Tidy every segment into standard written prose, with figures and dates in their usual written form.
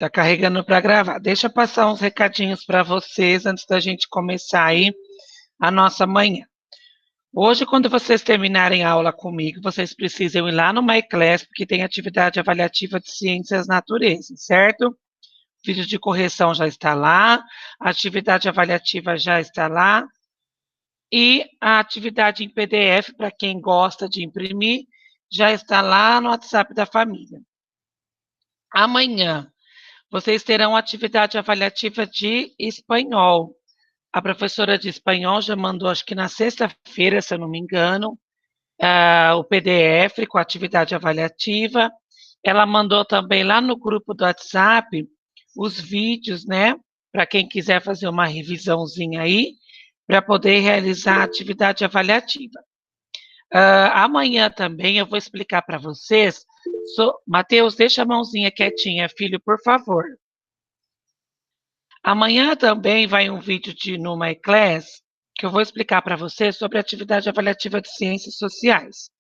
Tá carregando para gravar. Deixa eu passar uns recadinhos para vocês antes da gente começar aí a nossa manhã. Hoje, quando vocês terminarem a aula comigo, vocês precisam ir lá no MyClass, porque tem atividade avaliativa de ciências natureza, certo? O vídeo de correção já está lá, a atividade avaliativa já está lá, e a atividade em PDF, para quem gosta de imprimir, já está lá no WhatsApp da família. Amanhã, vocês terão atividade avaliativa de espanhol. A professora de espanhol já mandou, acho que na sexta-feira, se eu não me engano, o PDF com a atividade avaliativa. Ela mandou também lá no grupo do WhatsApp os vídeos, né? Para quem quiser fazer uma revisãozinha aí, para poder realizar a atividade avaliativa. Amanhã também eu vou explicar para vocês. Matheus, deixa a mãozinha quietinha, filho, por favor. Amanhã também vai um vídeo no MyClass que eu vou explicar para vocês sobre a atividade avaliativa de ciências sociais,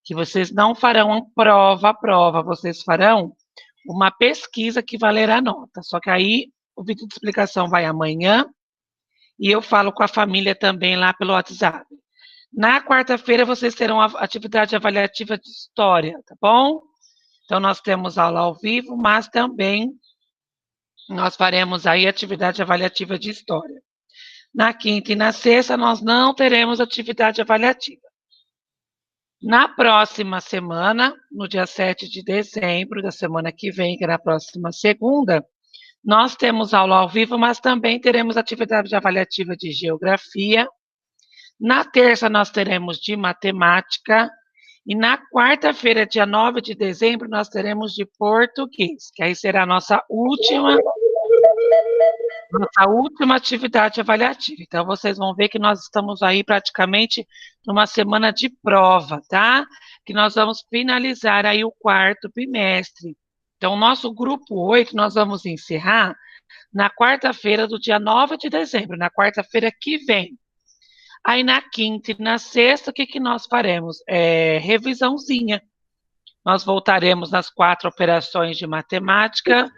que vocês não farão prova, vocês farão uma pesquisa que valerá nota. Só que aí o vídeo de explicação vai amanhã e eu falo com a família também lá pelo WhatsApp. Na quarta-feira vocês terão a atividade avaliativa de história, tá bom? Então nós temos aula ao vivo, mas também nós faremos aí atividade avaliativa de história. Na quinta e na sexta, nós não teremos atividade avaliativa. Na próxima semana, no dia 7 de dezembro, da semana que vem, que é na próxima segunda, nós temos aula ao vivo, mas também teremos atividade avaliativa de geografia. Na terça, nós teremos de matemática. E na quarta-feira, dia 9 de dezembro, nós teremos de português, que aí será a nossa última atividade avaliativa. Então, vocês vão ver que nós estamos aí praticamente numa semana de prova, tá? Que nós vamos finalizar aí o quarto bimestre. Então, o nosso grupo 8, nós vamos encerrar na quarta-feira do dia 9 de dezembro, na quarta-feira que vem. Aí, na quinta e na sexta, o que nós faremos? Revisãozinha. Nós voltaremos nas 4 operações de matemática,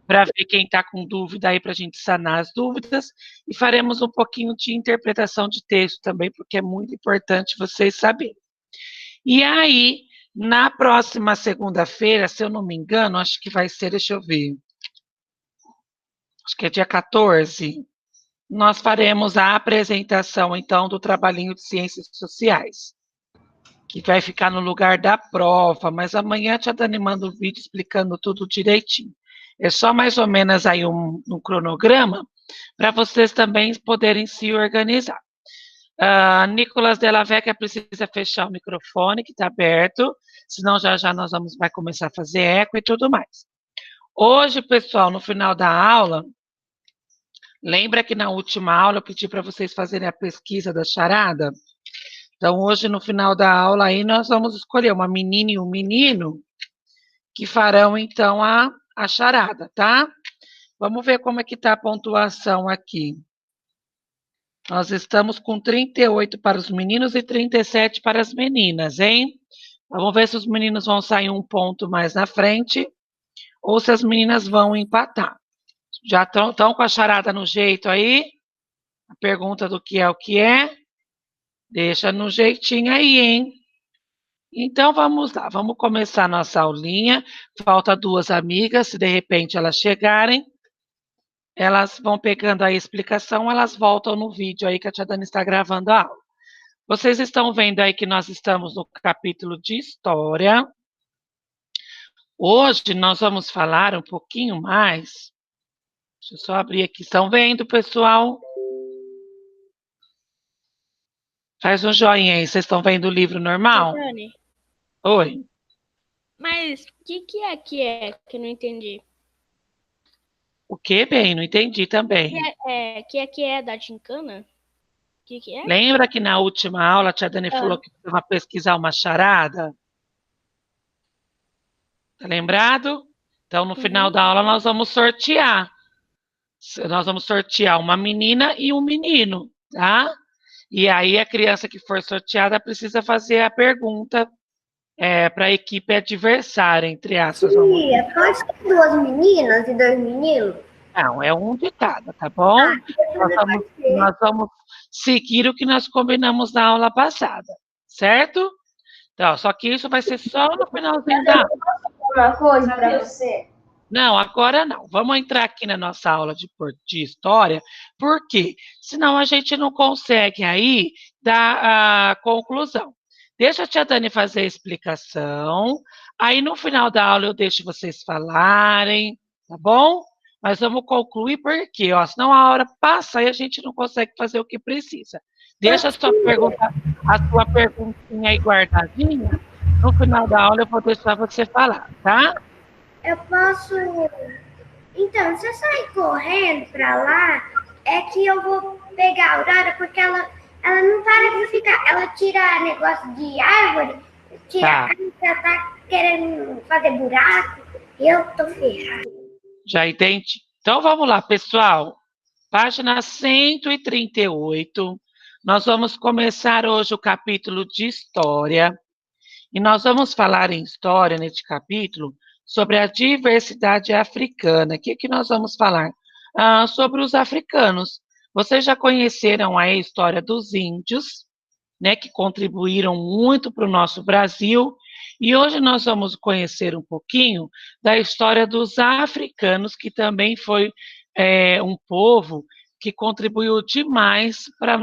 para ver quem está com dúvida aí, para a gente sanar as dúvidas, e faremos um pouquinho de interpretação de texto também, porque é muito importante vocês saberem. E aí, na próxima segunda-feira, se eu não me engano, acho que vai ser, deixa eu ver, acho que é dia 14, nós faremos a apresentação, então, do trabalhinho de ciências sociais, que vai ficar no lugar da prova, mas amanhã a tia Dani manda um vídeo explicando tudo direitinho. É só mais ou menos aí um cronograma para vocês também poderem se organizar. Nicolas Della Vecchia precisa fechar o microfone, que está aberto, senão já nós vai começar a fazer eco e tudo mais. Hoje, pessoal, no final da aula, lembra que na última aula eu pedi para vocês fazerem a pesquisa da charada? Então, hoje, no final da aula, aí nós vamos escolher uma menina e um menino que farão, então, a charada, tá? Vamos ver como é que está a pontuação aqui. Nós estamos com 38 para os meninos e 37 para as meninas, hein? Vamos ver se os meninos vão sair um ponto mais na frente ou se as meninas vão empatar. Já estão com a charada no jeito aí? A pergunta do que é o que é? Deixa no jeitinho aí, hein? Então, vamos lá, vamos começar nossa aulinha. Falta 2 amigas, se de repente elas chegarem, elas vão pegando a explicação, elas voltam no vídeo aí que a tia Dani está gravando a aula. Vocês estão vendo aí que nós estamos no capítulo de História. Hoje nós vamos falar um pouquinho mais. Deixa eu só abrir aqui. Estão vendo, pessoal? Faz um joinha aí. Vocês estão vendo o livro normal? Dani, Oi. mas o que é que eu não entendi? O que, bem? Não entendi também. Que é da gincana? O que é? Lembra que na última aula a tia Dani falou que vai pesquisar uma charada? Tá lembrado? Então, no final da aula, nós vamos sortear. Nós vamos sortear uma menina e um menino, tá? E aí, a criança que for sorteada precisa fazer a pergunta para a equipe adversária, entre aspas. Tia, pode ser duas meninas e dois meninos? Não, é um de cada, tá bom? Nós vamos seguir o que nós combinamos na aula passada, certo? Então, só que isso vai ser só no finalzinho da aula. Uma coisa para você? Não, agora não. Vamos entrar aqui na nossa aula de história, porque senão a gente não consegue aí dar a conclusão. Deixa a tia Dani fazer a explicação, aí no final da aula eu deixo vocês falarem, tá bom? Mas vamos concluir porque, ó, senão a hora passa e a gente não consegue fazer o que precisa. Deixa a sua perguntinha aí guardadinha. No final da aula eu vou deixar você falar, tá? Eu posso. Então, se eu sair correndo para lá, é que eu vou pegar a Aurora, porque ela não para de ficar. Ela tira negócio de árvore, tira ela tá querendo fazer buraco, e eu tô ferrada. Já entendi. Então vamos lá, pessoal. Página 138. Nós vamos começar hoje o capítulo de História. E nós vamos falar em História, neste capítulo, sobre a diversidade africana. O que nós vamos falar? Sobre os africanos. Vocês já conheceram a história dos índios, né, que contribuíram muito para o nosso Brasil. E hoje nós vamos conhecer um pouquinho da história dos africanos, que também foi um povo que contribuiu demais para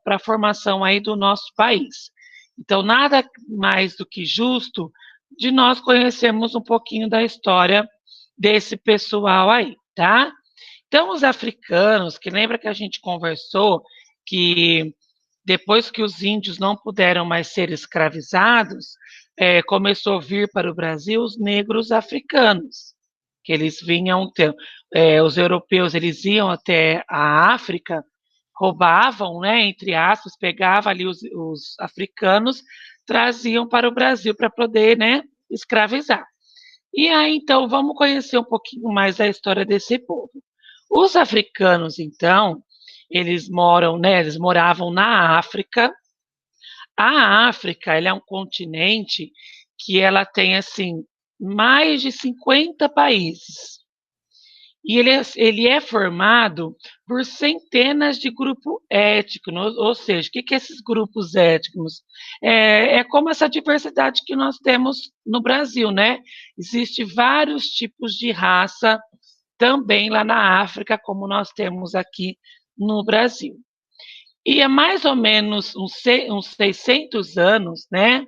a formação aí do nosso país. Então, nada mais do que justo de nós conhecermos um pouquinho da história desse pessoal aí, tá? Então, os africanos, que lembra que a gente conversou que depois que os índios não puderam mais ser escravizados, começou a vir para o Brasil os negros africanos, que eles vinham, os europeus, eles iam até a África, roubavam, né, entre aspas, pegavam ali os africanos, traziam para o Brasil para poder, né, escravizar. E aí, então, vamos conhecer um pouquinho mais da história desse povo. Os africanos, então, eles moravam na África. A África, ela é um continente que ela tem, assim, mais de 50 países. E ele é formado por centenas de grupos étnicos, ou seja, o que esses grupos étnicos? É como essa diversidade que nós temos no Brasil, né? Existem vários tipos de raça também lá na África, como nós temos aqui no Brasil. E há mais ou menos uns 600 anos, né,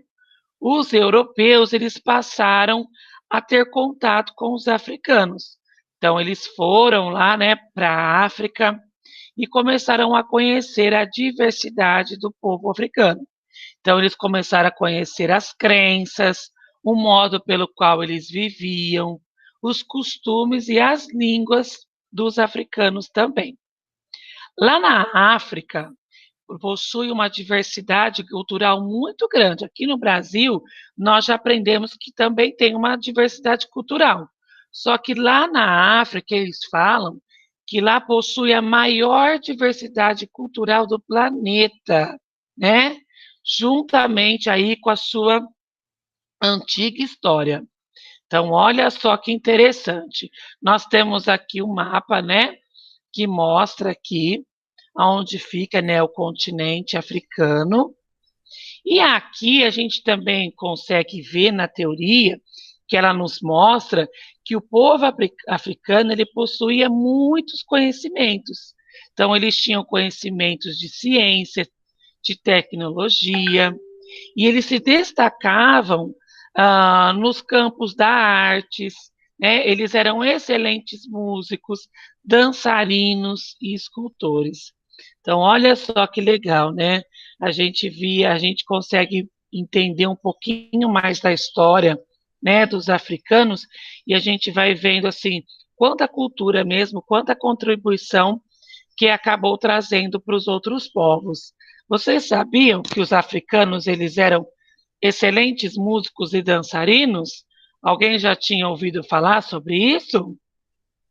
os europeus eles passaram a ter contato com os africanos. Então, eles foram lá, né, para a África e começaram a conhecer a diversidade do povo africano. Então, eles começaram a conhecer as crenças, o modo pelo qual eles viviam, os costumes e as línguas dos africanos também. Lá na África, possui uma diversidade cultural muito grande. Aqui no Brasil, nós já aprendemos que também tem uma diversidade cultural. Só que lá na África, eles falam que lá possui a maior diversidade cultural do planeta, né? Juntamente aí com a sua antiga história. Então, olha só que interessante. Nós temos aqui um mapa, né, que mostra aqui onde fica, né, o continente africano. E aqui a gente também consegue ver na teoria que ela nos mostra que o povo africano ele possuía muitos conhecimentos. Então, eles tinham conhecimentos de ciência, de tecnologia, e eles se destacavam nos campos da artes, né? Eles eram excelentes músicos, dançarinos e escultores. Então, olha só que legal, né? A gente consegue entender um pouquinho mais da história, né, dos africanos, e a gente vai vendo assim quanta cultura mesmo, quanta contribuição que acabou trazendo para os outros povos. Vocês sabiam que os africanos eles eram excelentes músicos e dançarinos? Alguém já tinha ouvido falar sobre isso?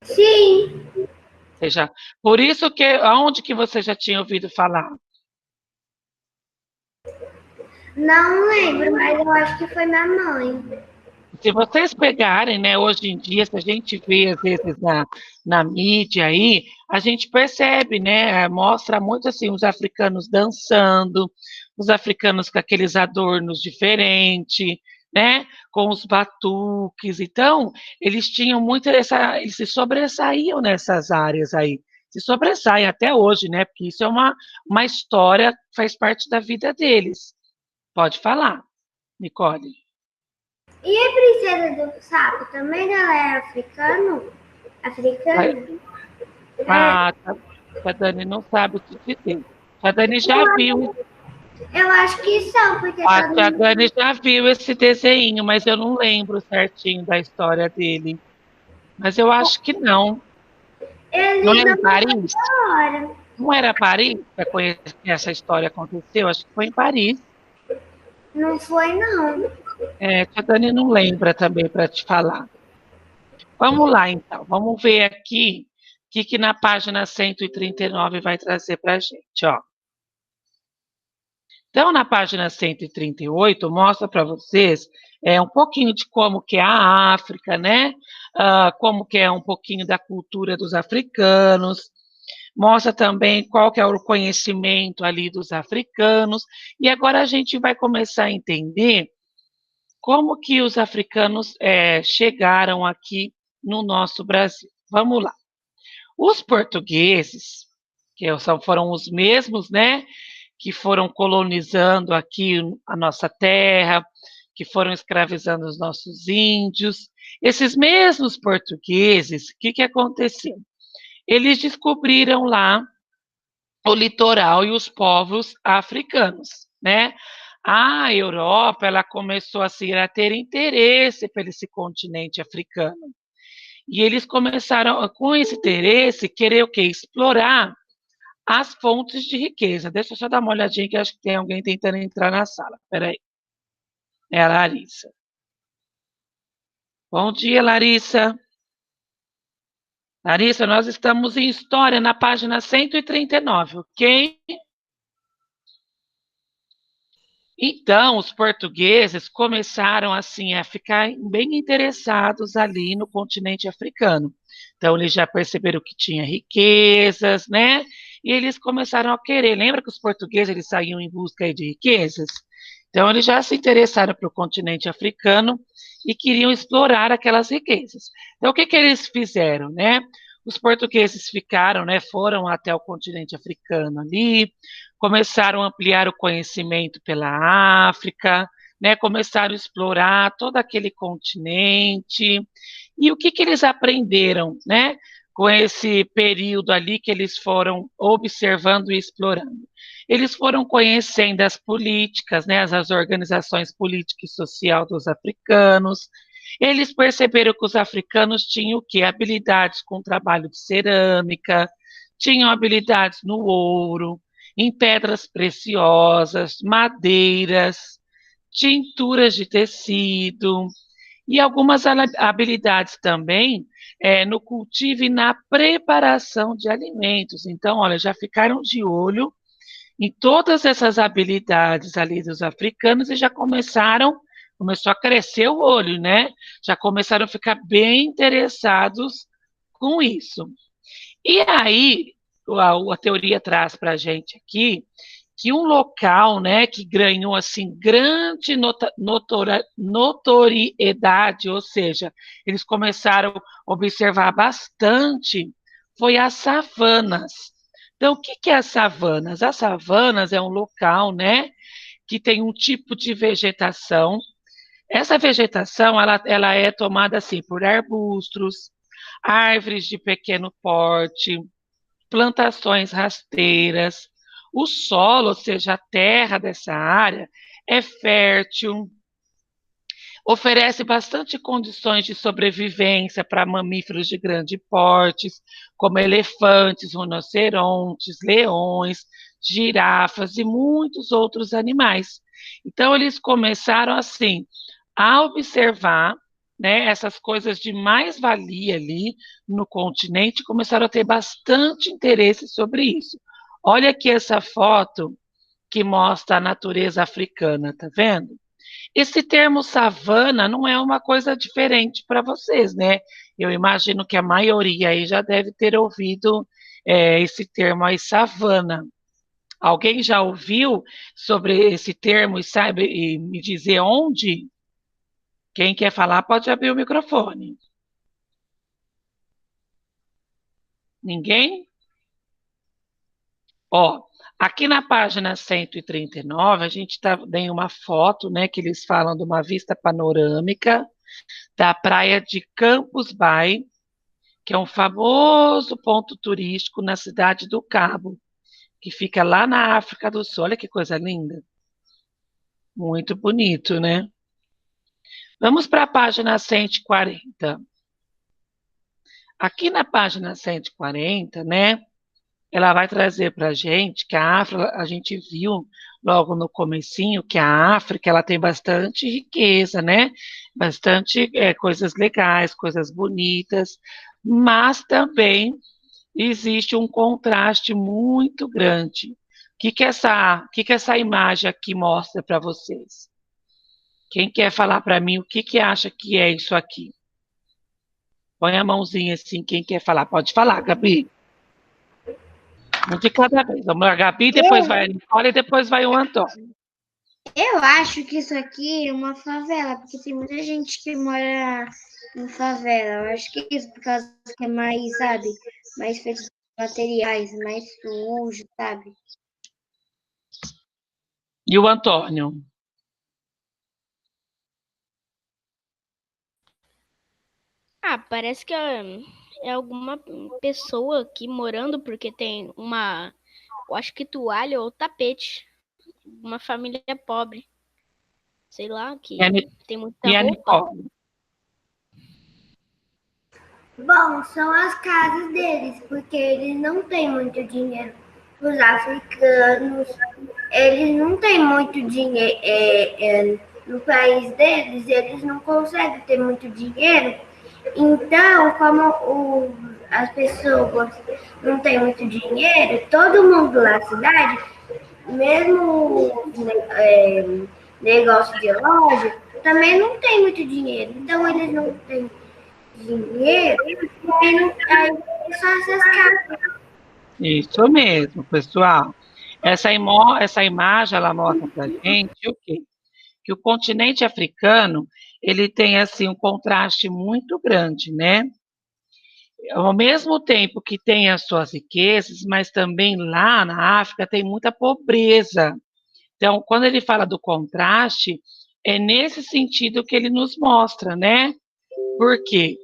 Sim. Seja, por isso que aonde que você já tinha ouvido falar? Não lembro, mas eu acho que foi minha mãe. Se vocês pegarem, né, hoje em dia, se a gente vê às vezes na mídia aí, a gente percebe, né, mostra muito assim os africanos dançando, os africanos com aqueles adornos diferentes, né, com os batuques. Então, eles tinham muito eles se sobressaíam nessas áreas aí, se sobressaem até hoje, né, porque isso é uma história que faz parte da vida deles. Pode falar, Nicole. E a princesa do sapo também ela é africano? Africana? É, Ah, a Dani não sabe te dizer. A Dani já viu, eu acho que são, porque acho todo que a mundo. Dani já viu esse desenho, mas eu não lembro certinho da história dele. Mas eu acho que não. Não Eles era em não Paris? adoram. Não era Paris que essa história aconteceu? Acho que foi em Paris. Não foi, não. É, que a Dani não lembra também para te falar. Vamos lá, então. Vamos ver aqui o que na página 139 vai trazer para a gente, ó. Então, na página 138, mostra para vocês um pouquinho de como que é a África, né? Como que é um pouquinho da cultura dos africanos. Mostra também qual que é o conhecimento ali dos africanos. E agora a gente vai começar a entender como que os africanos chegaram aqui no nosso Brasil. Vamos lá. Os portugueses, foram os mesmos, né? Que foram colonizando aqui a nossa terra, que foram escravizando os nossos índios. Esses mesmos portugueses, o que aconteceu? Eles descobriram lá o litoral e os povos africanos, né? A Europa, ela começou assim, a ter interesse por esse continente africano. E eles começaram, com esse interesse, querer o quê? Explorar as fontes de riqueza. Deixa eu só dar uma olhadinha que acho que tem alguém tentando entrar na sala. Espera aí. É a Larissa. Bom dia, Larissa. Larissa, nós estamos em História na página 139, ok? Então, os portugueses começaram assim a ficar bem interessados ali no continente africano. Então, eles já perceberam que tinha riquezas, né? E eles começaram a querer. Lembra que os portugueses eles saíam em busca de riquezas? Então, eles já se interessaram pelo continente africano e queriam explorar aquelas riquezas. Então, o que eles fizeram, né? Os portugueses ficaram, né? Foram até o continente africano ali, começaram a ampliar o conhecimento pela África, né, começaram a explorar todo aquele continente. E o que eles aprenderam, né, com esse período ali que eles foram observando e explorando? Eles foram conhecendo as políticas, né, as organizações políticas e social dos africanos. Eles perceberam que os africanos tinham o quê? Habilidades com trabalho de cerâmica, tinham habilidades no ouro, em pedras preciosas, madeiras, tinturas de tecido e algumas habilidades também no cultivo e na preparação de alimentos. Então, olha, já ficaram de olho em todas essas habilidades ali dos africanos e já começou a crescer o olho, né? Já começaram a ficar bem interessados com isso. E aí, a teoria traz para a gente aqui que um local, né, que ganhou assim grande notoriedade, ou seja, eles começaram a observar bastante, foi as savanas. Então, o que é as savanas? As savanas é um local, né, que tem um tipo de vegetação. Essa vegetação, ela é tomada assim por arbustos, árvores de pequeno porte, plantações rasteiras. O solo, ou seja, a terra dessa área, é fértil, oferece bastante condições de sobrevivência para mamíferos de grande porte, como elefantes, rinocerontes, leões, girafas e muitos outros animais. Então, eles começaram assim a observar, né, essas coisas de mais-valia ali no continente, começaram a ter bastante interesse sobre isso. Olha aqui essa foto que mostra a natureza africana, tá vendo? Esse termo savana não é uma coisa diferente para vocês, né? Eu imagino que a maioria aí já deve ter ouvido esse termo aí, savana. Alguém já ouviu sobre esse termo e sabe e me dizer onde? Quem quer falar pode abrir o microfone. Ninguém? Ó, aqui na página 139, a gente tem uma foto, né, que eles falam de uma vista panorâmica da praia de Campos Bay, que é um famoso ponto turístico na cidade do Cabo, que fica lá na África do Sul. Olha que coisa linda. Muito bonito, né? Vamos para a página 140. Aqui na página 140, né? Ela vai trazer para a gente que a África, a gente viu logo no comecinho que a África ela tem bastante riqueza, né? Bastante coisas legais, coisas bonitas, mas também existe um contraste muito grande. Que essa imagem aqui mostra para vocês? Quem quer falar para mim o que acha que é isso aqui? Põe a mãozinha assim, quem quer falar. Pode falar, Gabi. Um de cada vez. Vamos a Gabi, depois vai a Nicole e depois vai o Antônio. Eu acho que isso aqui é uma favela, porque tem muita gente que mora em favela. Eu acho que é isso, por causa que é mais, sabe, mais feito de materiais, mais sujo, sabe? E o Antônio? Ah, parece que é alguma pessoa aqui morando, porque tem uma, eu acho que toalha ou tapete. Uma família pobre. Sei lá, E a, que tem muita e a roupa. Nicole? Bom, são as casas deles, porque eles não têm muito dinheiro. Os africanos, eles não têm muito dinheiro. No país deles, eles não conseguem ter muito dinheiro. Então, as pessoas não têm muito dinheiro, todo mundo na cidade, mesmo negócio de loja, também não tem muito dinheiro. Então, eles não têm dinheiro, e não tem só essas casas. Isso mesmo, pessoal. Essa imagem, ela mostra para a gente o quê? Que o continente africano, ele tem, assim, um contraste muito grande, né? Ao mesmo tempo que tem as suas riquezas, mas também lá na África tem muita pobreza. Então, quando ele fala do contraste, é nesse sentido que ele nos mostra, né? Porque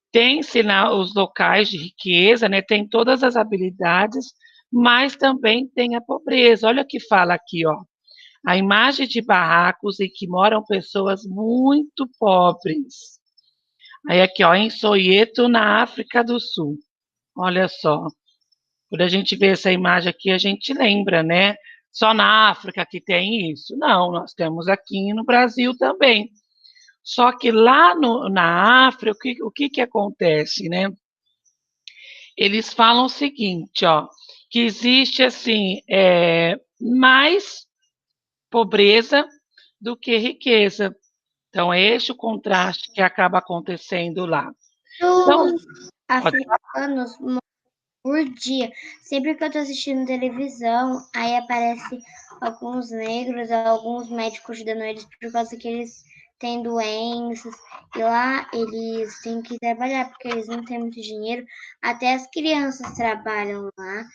tem-se os locais de riqueza, né? Tem todas as habilidades, mas também tem a pobreza. Olha o que fala aqui, ó. A imagem de barracos em que moram pessoas muito pobres. Aí aqui, ó, em Soweto, na África do Sul. Olha só. Quando a gente vê essa imagem aqui, a gente lembra, né? Só na África que tem isso? Não, nós temos aqui no Brasil também. Só que lá na África, o que acontece, né? Eles falam o seguinte, ó, que existe, assim, mais pobreza do que riqueza. Então, é esse o contraste que acaba acontecendo lá. Então, Os africanos por dia. Sempre que eu tô assistindo televisão, aí aparece alguns negros, alguns médicos dando eles por causa que eles têm doenças. E lá eles têm que trabalhar, porque eles não têm muito dinheiro. Até as crianças trabalham lá.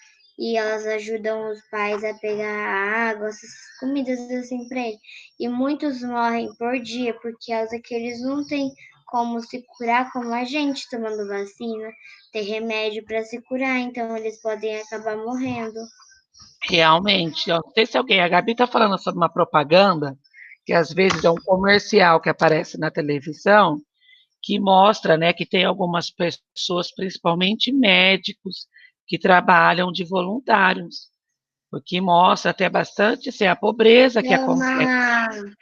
E elas ajudam os pais a pegar água, essas comidas assim pra eles. E muitos morrem por dia, por causa que eles não têm como se curar como a gente tomando vacina, ter remédio para se curar, então eles podem acabar morrendo. realmente, ó, não sei se alguém, a Gabi está falando sobre uma propaganda, que às vezes é um comercial que aparece na televisão, que mostra, né, que tem algumas pessoas, principalmente médicos, que trabalham de voluntários, o que mostra até bastante assim, a pobreza que acontece.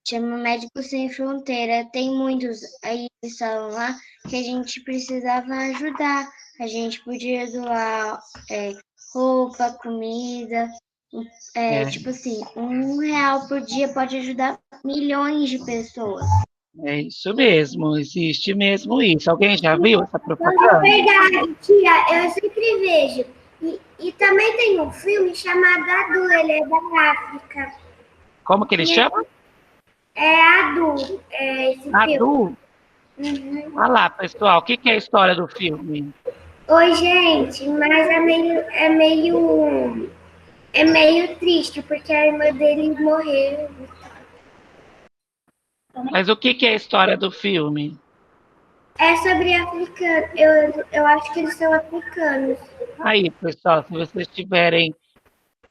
Chama Médicos Sem Fronteira. Tem muitos aí que estavam lá que a gente precisava ajudar. A gente podia doar roupa, comida Tipo assim, R$ 1 por dia pode ajudar milhões de pessoas. É isso mesmo, existe mesmo isso. Alguém já viu essa É propaganda? verdade, tia, eu sempre vejo. E também tem um filme chamado Adu, ele é da África. Como que ele chama? É Adu, esse filme. Adu? Uhum. Olha lá, pessoal, o que é a história do filme? Oi, gente, mas é meio triste, porque a irmã dele morreu. Mas o que é a história do filme? É sobre africano. Eu acho que eles são africanos. Aí, pessoal, se vocês tiverem.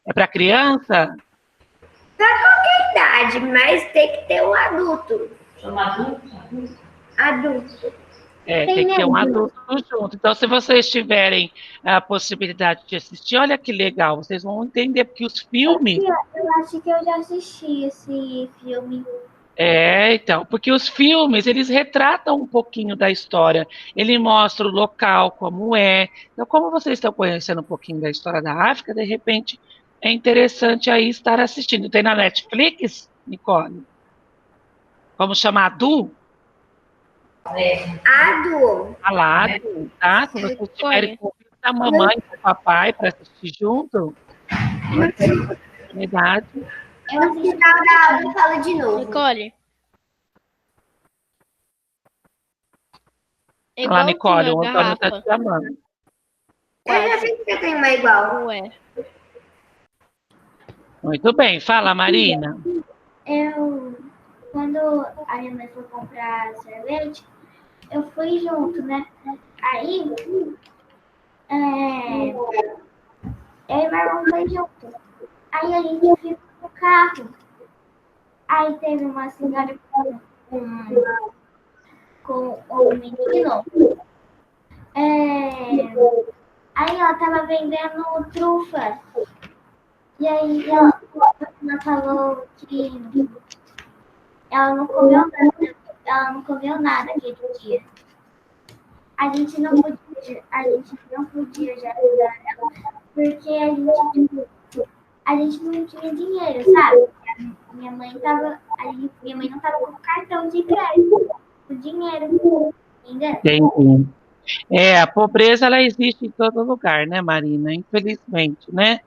É para criança? Pra qualquer idade, mas tem que ter um adulto. Adulto. Tem que ter um adulto junto. Então, se vocês tiverem a possibilidade de assistir, olha que legal, vocês vão entender, porque os filmes. Eu acho que eu já assisti esse filme. Então, porque os filmes, eles retratam um pouquinho da história, ele mostra o local, como é. Então, como vocês estão conhecendo um pouquinho da história da África, de repente, é interessante aí estar assistindo. Tem na Netflix, Nicole? Vamos chamar Adu? Adu. A lá, Adu, tá? Se vocês tiverem convite da mamãe e do papai para assistir junto, vai ter essa oportunidade. No final da aula fala de novo. Nicole. É Olha lá, Nicole, igualzinho o a Antônio está garrafa. te chamando. Eu já vi que você tem uma igual. Ué. Muito bem, fala, Marina. Quando a minha mãe foi comprar sorvete, eu fui junto, né? Aí, eu e meu irmão foi junto. Aí a gente ficou no carro. Aí teve uma senhora com um menino. Aí ela tava vendendo trufa. E aí ela falou que ela não comeu nada aquele dia. A gente não podia já ajudar ela, porque a gente não tinha dinheiro, sabe? Minha mãe não tava com cartão de crédito, com dinheiro. Entendi. A pobreza, ela existe em todo lugar, né, Marina? Infelizmente, né?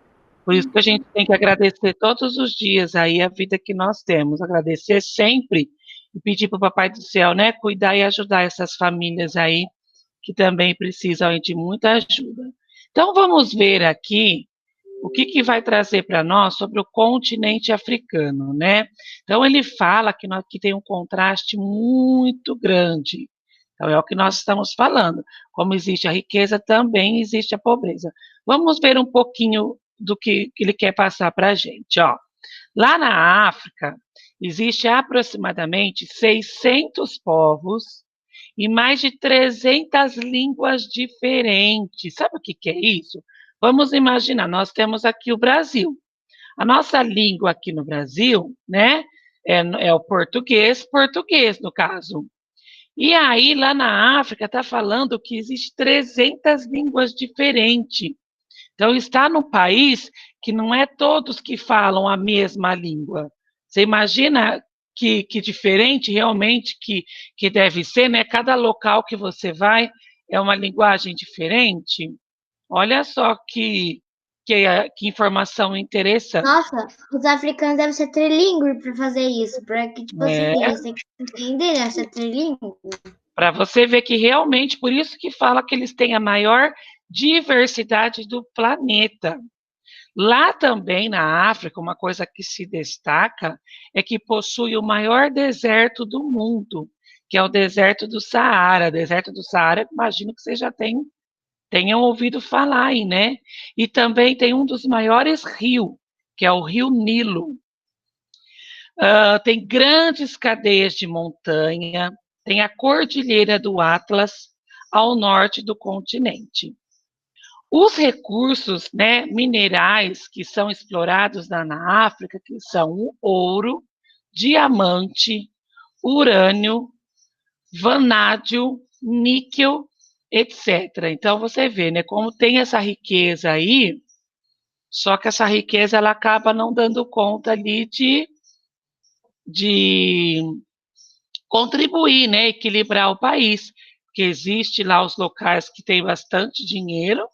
Por isso que a gente tem que agradecer todos os dias aí a vida que nós temos, agradecer sempre e pedir para o Papai do Céu, né, cuidar e ajudar essas famílias aí que também precisam aí de muita ajuda. Então vamos ver aqui o que vai trazer para nós sobre o continente africano, né? Então ele fala que aqui tem um contraste muito grande. Então é o que nós estamos falando. Como existe a riqueza, também existe a pobreza. Vamos ver um pouquinho do que ele quer passar para a gente, ó. Lá na África, existe aproximadamente 600 povos e mais de 300 línguas diferentes. Sabe o que é isso? Vamos imaginar, nós temos aqui o Brasil. A nossa língua aqui no Brasil, né, é o português no caso. E aí, lá na África, está falando que existe 300 línguas diferentes. Então, está num país que não é todos que falam a mesma língua. Você imagina que diferente realmente que deve ser, né? Cada local que você vai é uma linguagem diferente. Olha só que informação interessante. Nossa, os africanos devem ser trilingües para fazer isso, para que, tipo assim, É. eles têm que entender, deve ser trilingüe. Para você ver que realmente, por isso que fala que eles têm a maior diversidade do planeta. Lá também na África, uma coisa que se destaca é que possui o maior deserto do mundo, que é o deserto do Saara. Deserto do Saara, imagino que vocês já tenham ouvido falar aí, né? E também tem um dos maiores rios, que é o Rio Nilo. Tem grandes cadeias de montanha, tem a Cordilheira do Atlas ao norte do continente. Os recursos, né, minerais que são explorados na África, que são o ouro, diamante, urânio, vanádio, níquel, etc. Então você vê, né, como tem essa riqueza aí, Só que essa riqueza ela acaba não dando conta ali de contribuir, né, equilibrar o país, porque existe lá os locais que têm bastante dinheiro,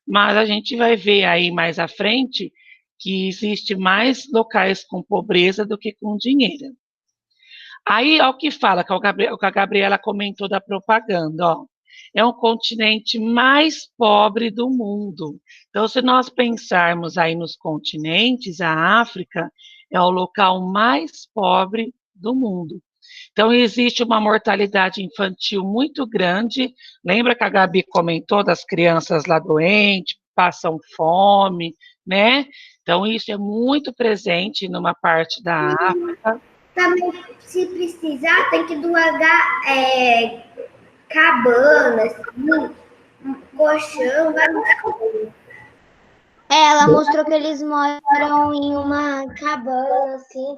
mas a gente vai ver aí mais à frente que existe mais locais com pobreza do que com dinheiro. Aí, ao que fala, que o que a Gabriela comentou da propaganda, ó, é um continente mais pobre do mundo. Então, se nós pensarmos aí nos continentes, a África é o local mais pobre do mundo. Então, existe uma mortalidade infantil muito grande. Lembra que a Gabi comentou das crianças lá doentes, passam fome, né? Então, isso é muito presente numa parte da África. Também, se precisar, tem que doar cabana, assim, colchão, várias coisas. Ela mostrou que eles moram em uma cabana, assim,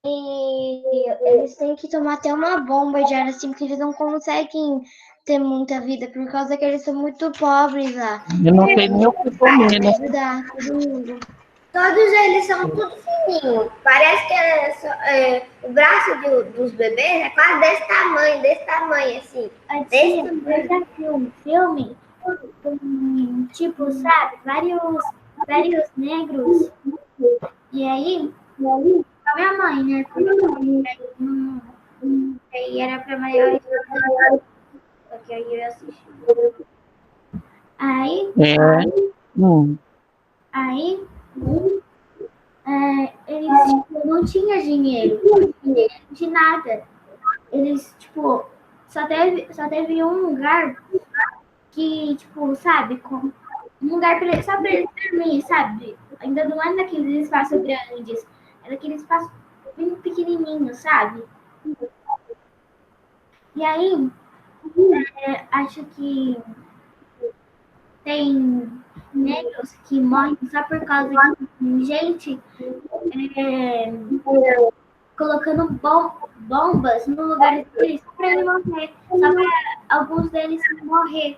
e eles têm que tomar até uma bomba de ar, assim, porque eles não conseguem ter muita vida, por causa que eles são muito pobres lá. Eu não tenho nem o que comer, né? Ajudar todo mundo. Todos eles são tudo fininhos. Parece que o braço dos bebês é quase desse tamanho, assim. Eu já vi um filme, tipo, sabe, vários negros, e aí, a minha mãe, né, aí era pra maiores de 18, só que aí eu assisti. Aí, eles tipo, não tinham dinheiro de nada. Eles, tipo, só teve um lugar que, tipo, sabe, um lugar só pra eles dormir, sabe? Ainda não é naqueles espaços grandes, é daqueles espaços bem pequenininhos, sabe? E aí, acho que tem negros que morrem só por causa de gente colocando bombas no lugar deles só pra ele morrer, só pra alguns deles morrer,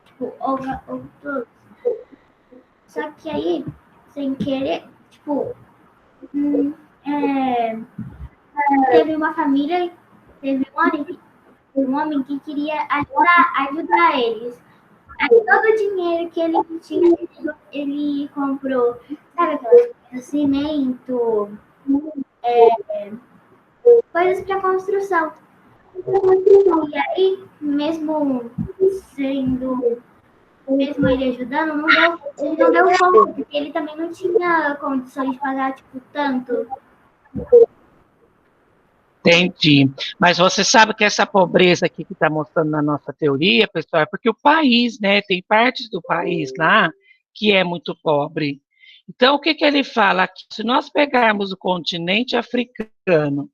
tipo, ou todos. Só que aí, sem querer, tipo, teve uma família, teve um homem que queria ajudar eles. Aí todo o dinheiro que ele tinha, ele comprou, sabe aquelas coisas, cimento, coisas para construção. E aí, mesmo ele ajudando, ele não deu conta, porque ele também não tinha condições de pagar, tipo, tanto. Entendi. Mas você sabe que essa pobreza aqui que está mostrando na nossa teoria, pessoal, é porque o país, né, tem partes do país lá que é muito pobre. Então, o que ele fala aqui? Se nós pegarmos o continente africano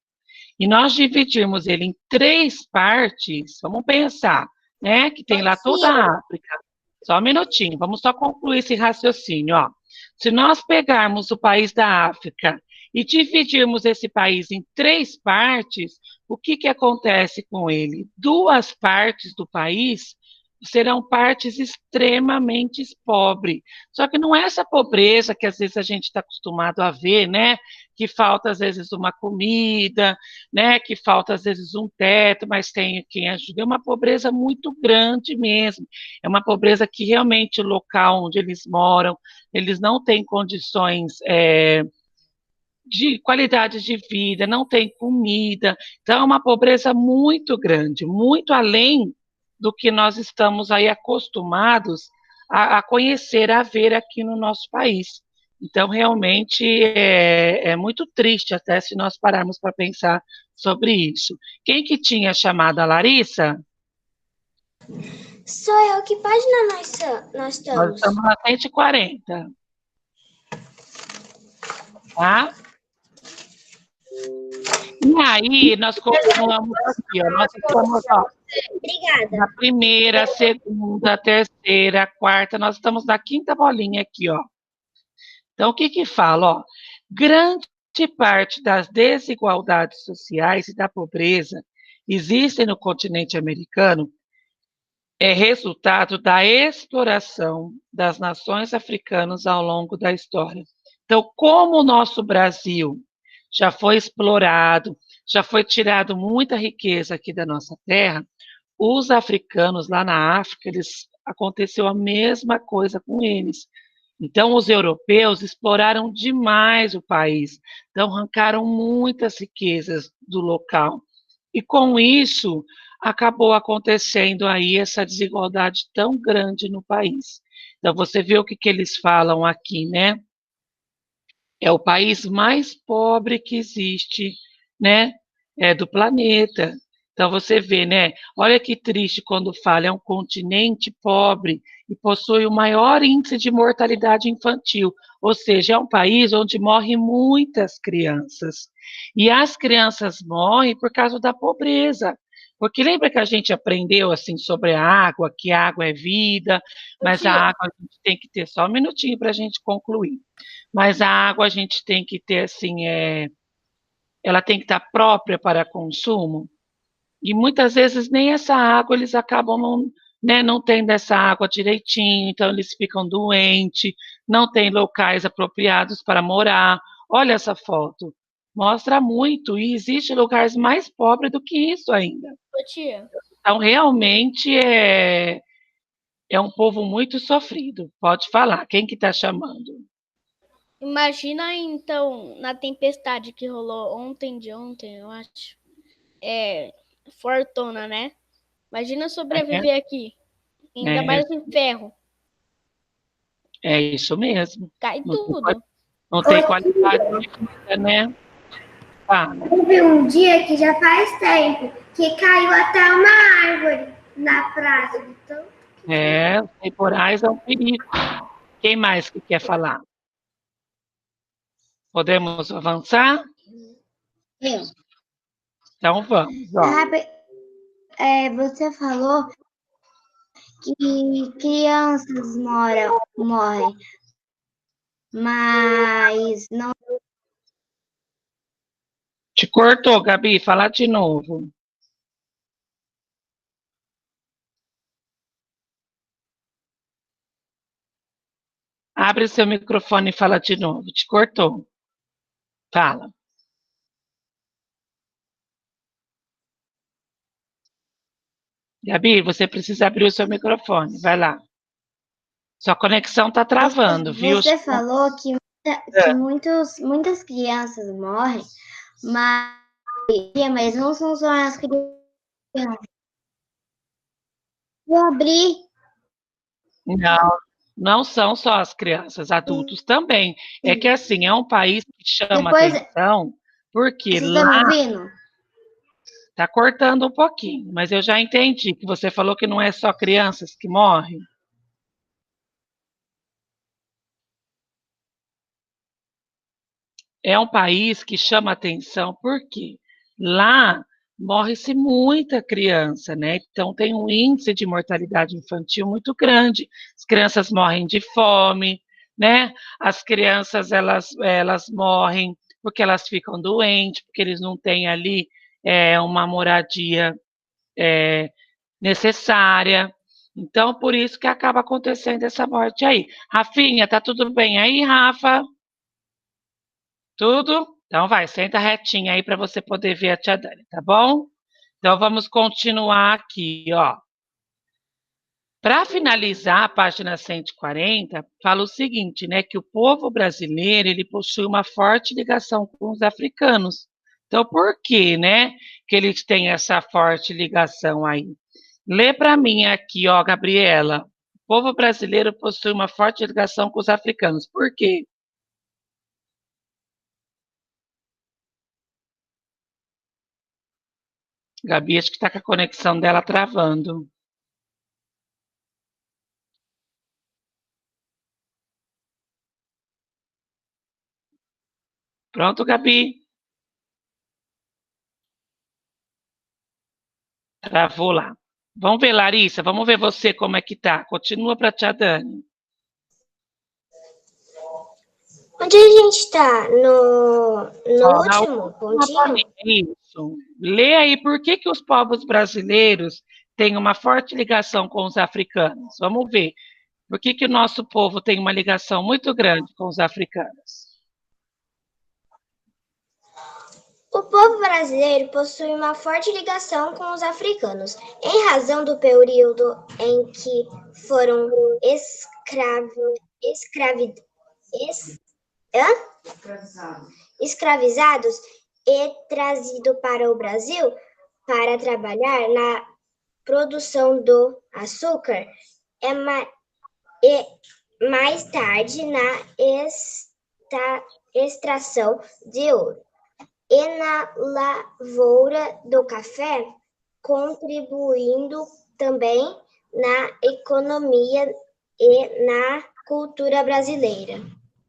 e nós dividirmos ele em 3 partes, vamos pensar, né, que tem lá toda a África. Só um minutinho, vamos só concluir esse raciocínio, ó. Se nós pegarmos o país da África e dividirmos esse país em 3 partes, o que acontece com ele? 2 partes do país serão partes extremamente pobres. Só que não é essa pobreza que às vezes a gente está acostumado a ver, né? Que falta às vezes uma comida, né? Que falta às vezes um teto, mas tem quem ajuda. É uma pobreza muito grande mesmo. É uma pobreza que realmente o local onde eles moram, eles não têm condições de qualidade de vida, não tem comida. Então, é uma pobreza muito grande, muito além do que nós estamos aí acostumados a conhecer, a ver aqui no nosso país. Então, realmente, é muito triste até se nós pararmos para pensar sobre isso. Quem que tinha chamado a Larissa? Sou eu. Que página nós Nós estamos? estamos na 140. Tá? E aí, nós continuamos aqui, ó. Nós estamos, ó, Obrigada. na primeira, segunda, terceira, quarta, nós estamos na 5ª bolinha aqui, ó. Então, o que fala, ó? Grande parte das desigualdades sociais e da pobreza existem no continente americano é resultado da exploração das nações africanas ao longo da história. Então, como o nosso Brasil já foi explorado, já foi tirado muita riqueza aqui da nossa terra, os africanos lá na África, aconteceu a mesma coisa com eles. Então, os europeus exploraram demais o país, então arrancaram muitas riquezas do local. E com isso, acabou acontecendo aí essa desigualdade tão grande no país. Então, você vê o que eles falam aqui, né? É o país mais pobre que existe, né? Do planeta. Então você vê, né? Olha que triste quando fala, é um continente pobre e possui o maior índice de mortalidade infantil, ou seja, é um país onde morrem muitas crianças. E as crianças morrem por causa da pobreza. Porque lembra que a gente aprendeu assim sobre a água, que a água é vida, mas a Tia, água a gente tem que ter só um minutinho para a gente concluir. Mas a água a gente tem que ter assim, ela tem que estar própria para consumo. E muitas vezes nem essa água eles acabam não, né, não tendo essa água direitinho, então eles ficam doentes, não tem locais apropriados para morar. Olha essa foto, mostra muito, e existe lugares mais pobres do que isso ainda. ô, tia, Então, realmente é um povo muito sofrido. Pode falar, quem que está chamando? imagina então na tempestade que rolou ontem de ontem, eu acho. Fortuna, né? Imagina sobreviver aqui. Ainda É, mais em ferro. é isso mesmo. Cai Não tem, tudo. não tem qualidade de vida, né? Fala. Houve um dia que já faz tempo que caiu até uma árvore na praça. Então, Os temporais é um perigo. Quem mais que quer falar? Podemos avançar? Eu. Então vamos. Ó. Você falou que crianças morrem, mas não. Te cortou, Gabi, fala de novo. Abre seu microfone e fala de novo. Te cortou. Fala. Gabi, você precisa abrir o seu microfone. Vai lá. Sua conexão está travando, viu? Você falou que muitas crianças morrem, mas não são só as crianças. Vou abrir. Não, não são só as crianças, adultos também. É que assim, é um país que chama Depois, atenção, porque vocês estão me lá ouvindo? está cortando um pouquinho, mas eu já entendi que você falou que não é só crianças que morrem. É um país que chama atenção porque lá morre-se muita criança, né? Então tem um índice de mortalidade infantil muito grande. As crianças morrem de fome, né? As crianças elas morrem porque elas ficam doentes, porque eles não têm ali uma moradia necessária. Então, por isso que acaba acontecendo essa morte aí. Rafinha, tá tudo bem aí, Rafa? Tudo? Então vai, senta retinha aí para você poder ver a tia Dani, tá bom? Então vamos continuar aqui, ó. Para finalizar a página 140, fala o seguinte, né, que o povo brasileiro, ele possui uma forte ligação com os africanos. Então, por que, né, que eles têm essa forte ligação aí? Lê para mim aqui, ó, Gabriela. O povo brasileiro possui uma forte ligação com os africanos. Por quê? Gabi, acho que está com a conexão dela travando. Pronto, Gabi? Travou lá. Vamos ver, Larissa, vamos ver você como é que tá. Continua para a tia Dani. Onde a gente está? No último? Contínuo? Isso. Lê aí por que os povos brasileiros tem uma forte ligação com os africanos? Vamos ver. Por que o nosso povo tem uma ligação muito grande com os africanos? O povo brasileiro possui uma forte ligação com os africanos, em razão do período em que foram escravizados e trazidos para o Brasil para trabalhar na produção do açúcar e mais tarde na extração de ouro e na lavoura do café, contribuindo também na economia e na cultura brasileira.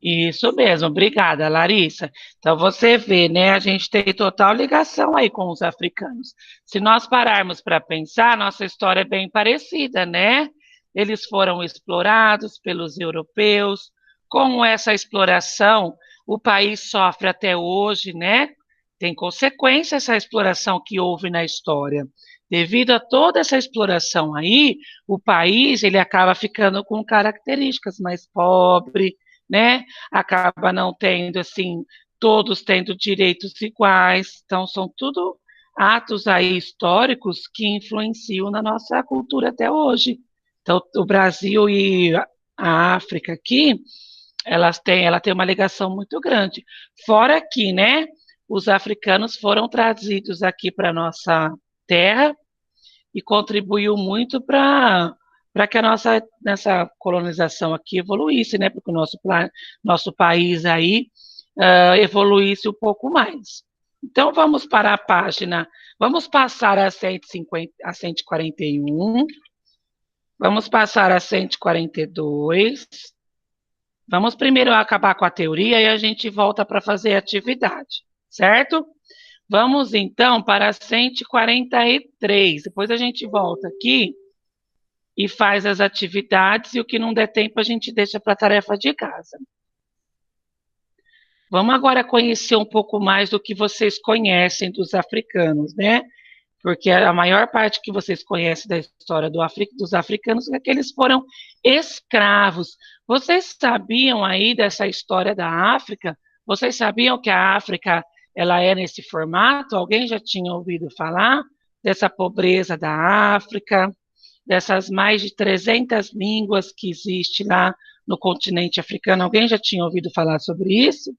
Isso mesmo, obrigada, Larissa. Então você vê, né? A gente tem total ligação aí com os africanos. Se nós pararmos para pensar, nossa história é bem parecida, né? Eles foram explorados pelos europeus. Com essa exploração, o país sofre até hoje, né? Tem consequência essa exploração que houve na história. Devido a toda essa exploração aí, o país ele acaba ficando com características mais pobre, né? Acaba não tendo assim, todos tendo direitos iguais. Então são tudo atos aí históricos que influenciam na nossa cultura até hoje. Então o Brasil e a África aqui, ela tem uma ligação muito grande. Fora que, né, os africanos foram trazidos aqui para nossa terra e contribuiu muito para que a nessa colonização aqui evoluísse, né? Porque o nosso país aí evoluísse um pouco mais. Então, vamos para a página, vamos passar a 150, a 141, vamos passar a 142, vamos primeiro acabar com a teoria e a gente volta para fazer a atividade, certo? Vamos, então, para 143, depois a gente volta aqui e faz as atividades, e o que não der tempo a gente deixa para a tarefa de casa. Vamos agora conhecer um pouco mais do que vocês conhecem dos africanos, né? Porque a maior parte que vocês conhecem da história dos africanos é que eles foram escravos. Vocês sabiam aí dessa história da África? Vocês sabiam que a África ela é nesse formato? Alguém já tinha ouvido falar dessa pobreza da África? Dessas mais de 300 línguas que existe lá no continente africano. Alguém já tinha ouvido falar sobre isso?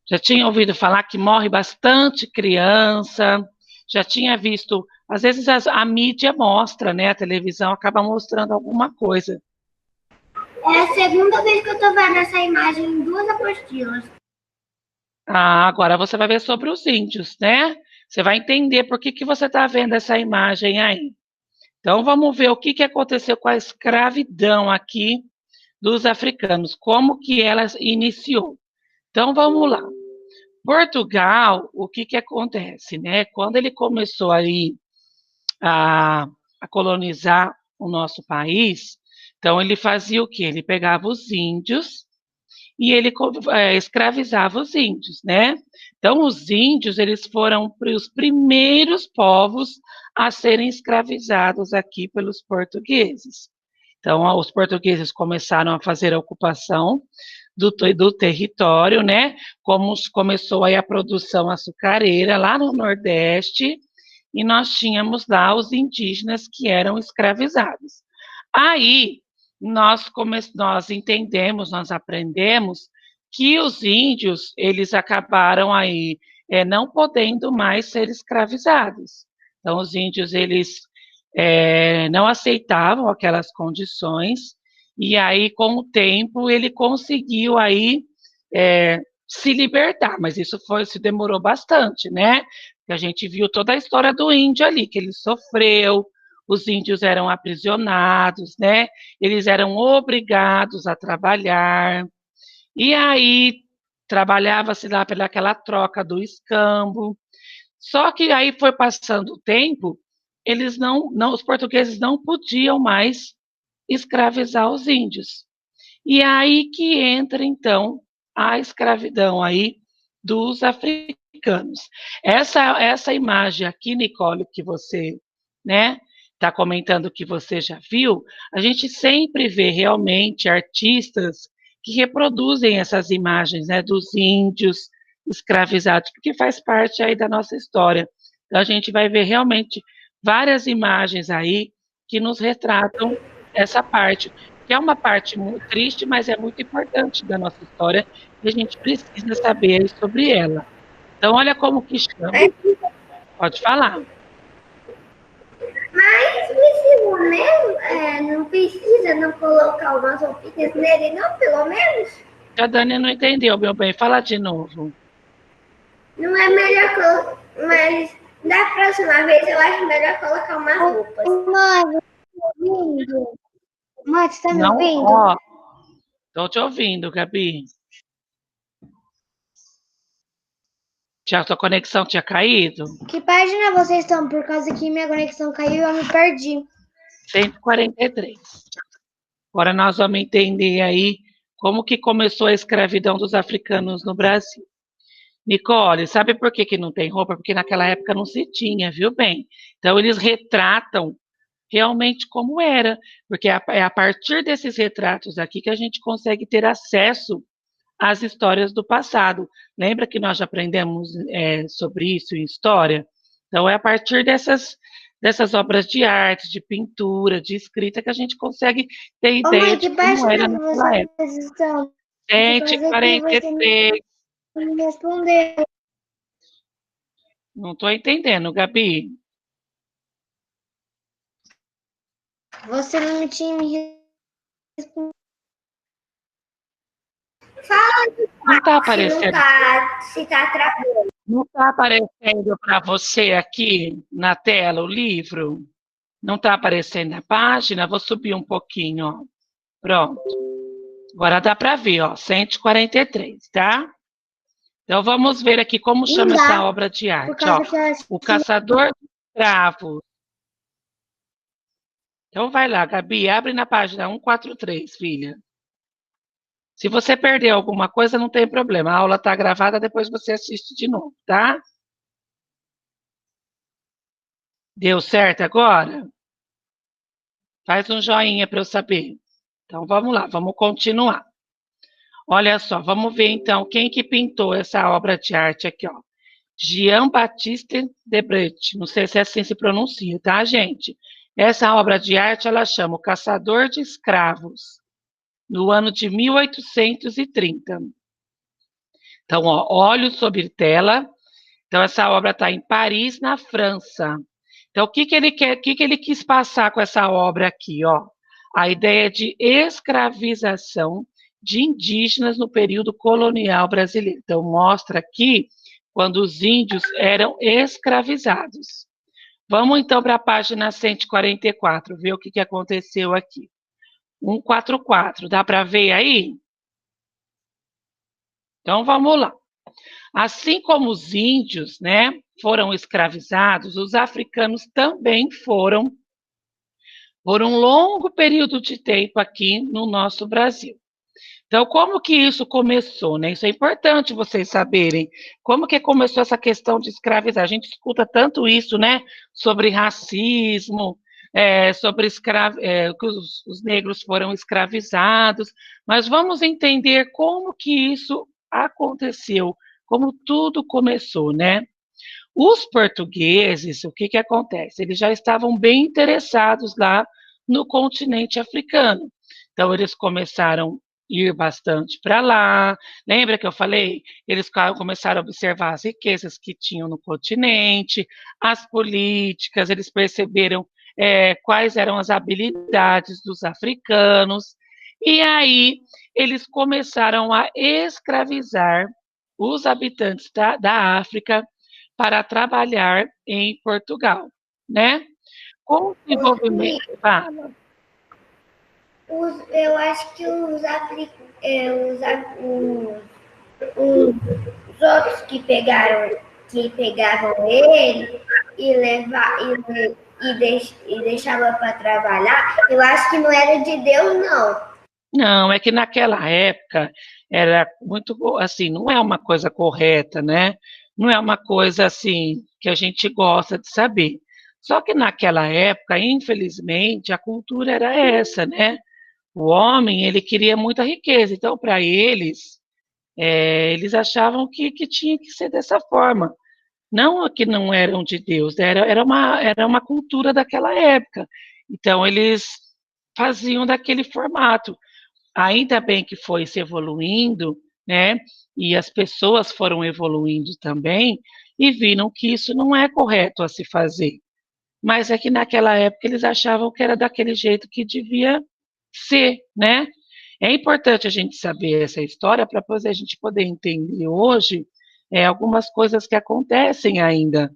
Já tinha ouvido falar que morre bastante criança? Já tinha visto, às vezes a mídia mostra, né? A televisão acaba mostrando alguma coisa. É a segunda vez que eu estou vendo essa imagem em duas apostilas. Ah, agora você vai ver sobre os índios, né? Você vai entender por que você está vendo essa imagem aí. Então, vamos ver o que aconteceu com a escravidão aqui dos africanos, como que ela iniciou. Então, vamos lá. Portugal, o que acontece, né? Quando ele começou aí a colonizar o nosso país, então ele fazia o quê? Ele pegava os índios e ele escravizava os índios, né? Então, os índios, eles foram os primeiros povos a serem escravizados aqui pelos portugueses. Então, os portugueses começaram a fazer a ocupação do território, né? Como começou aí a produção açucareira lá no Nordeste, e nós tínhamos lá os indígenas que eram escravizados. Aí, nós entendemos, nós aprendemos que os índios, eles acabaram aí não podendo mais ser escravizados. Então, os índios, eles não aceitavam aquelas condições, e aí, com o tempo, ele conseguiu aí se libertar, mas isso demorou bastante, né? Porque a gente viu toda a história do índio ali, que ele sofreu, os índios eram aprisionados, né? Eles eram obrigados a trabalhar, e aí trabalhava-se lá pelaquela troca do escambo. Só que aí foi passando o tempo, eles os portugueses não podiam mais escravizar os índios. E aí que entra, então, a escravidão aí dos africanos. Essa imagem aqui, Nicole, que você né, está comentando que você já viu, a gente sempre vê realmente artistas que reproduzem essas imagens, né, dos índios escravizados, porque faz parte aí da nossa história. Então a gente vai ver realmente várias imagens aí que nos retratam essa parte, que é uma parte muito triste, mas é muito importante da nossa história, e a gente precisa saber sobre ela. Então olha como que chama. Pode falar. Mas precisa mesmo, não precisa não colocar umas roupinhas nele, não, pelo menos? A Dani não entendeu, meu bem. Fala de novo. Não é melhor mas da próxima vez eu acho melhor colocar umas roupas. Mãe, você tá me ouvindo? Mãe, você tá me Não, ouvindo? ó, tô te ouvindo, Gabi. Tua conexão tinha caído? Que página vocês estão? Por causa que minha conexão caiu e eu me perdi. 143. Agora nós vamos entender aí como que começou a escravidão dos africanos no Brasil. Nicole, sabe por que não tem roupa? Porque naquela época não se tinha, viu bem? Então eles retratam realmente como era, porque é a partir desses retratos aqui que a gente consegue ter acesso às histórias do passado. Lembra que nós já aprendemos sobre isso em história? Então é a partir dessas obras de arte, de pintura, de escrita que a gente consegue ter ideia Mãe, de que como era página naquela época. vocês estão? Por causa que você 143. não me respondeu. Não estou entendendo, Gabi. Você não tinha me respondido. Fala Não está se aparecendo. se tá travando. Não está aparecendo para você aqui na tela o livro? Não está aparecendo a página? Vou subir um pouquinho, ó. Pronto. Agora dá para ver, ó, 143, tá? Então vamos ver aqui como chama essa obra de arte, ó. O Caçador de Escravos. Então vai lá, Gabi, abre na página 143, filha. Se você perder alguma coisa, não tem problema. A aula está gravada, depois você assiste de novo, tá? Deu certo agora? Faz um joinha para eu saber. Então vamos lá, vamos continuar. Olha só, vamos ver então quem que pintou essa obra de arte aqui, ó. Jean-Baptiste Debret. Não sei se assim se pronuncia, tá, gente? Essa obra de arte, ela chama O Caçador de Escravos, no ano de 1830. Então, ó, Olhos sobre Tela. Então, essa obra está em Paris, na França. Então, o que ele quis passar com essa obra aqui, ó? A ideia de escravização de indígenas no período colonial brasileiro. Então, mostra aqui quando os índios eram escravizados. Vamos, então, para a página 144, ver o que aconteceu aqui. 144, dá para ver aí? Então, vamos lá. Assim como os índios, né, foram escravizados, os africanos também foram por um longo período de tempo aqui no nosso Brasil. Então, como que isso começou, né? Isso é importante vocês saberem. Como que começou essa questão de escravizar? A gente escuta tanto isso, né? Sobre racismo, sobre que os negros foram escravizados. Mas vamos entender como que isso aconteceu, como tudo começou, né? Os portugueses, o que acontece? Eles já estavam bem interessados lá no continente africano. Então, eles começaram a ir bastante para lá. Lembra que eu falei? Eles começaram a observar as riquezas que tinham no continente, as políticas, eles perceberam quais eram as habilidades dos africanos. E aí, eles começaram a escravizar os habitantes da África para trabalhar em Portugal, né? Com o desenvolvimento... Eu acho que os outros que pegavam ele e deixavam para trabalhar, eu acho que não era de Deus, não. Não, é que naquela época era muito, assim, não é uma coisa correta, né? Não é uma coisa, assim, que a gente gosta de saber. Só que naquela época, infelizmente, a cultura era essa, né? O homem, ele queria muita riqueza, então para eles, eles achavam que tinha que ser dessa forma. Não que não eram de Deus, era uma cultura daquela época. Então eles faziam daquele formato. Ainda bem que foi se evoluindo, né? E as pessoas foram evoluindo também e viram que isso não é correto a se fazer. Mas é que naquela época eles achavam que era daquele jeito que devia ser, né? É importante a gente saber essa história para a gente poder entender hoje algumas coisas que acontecem ainda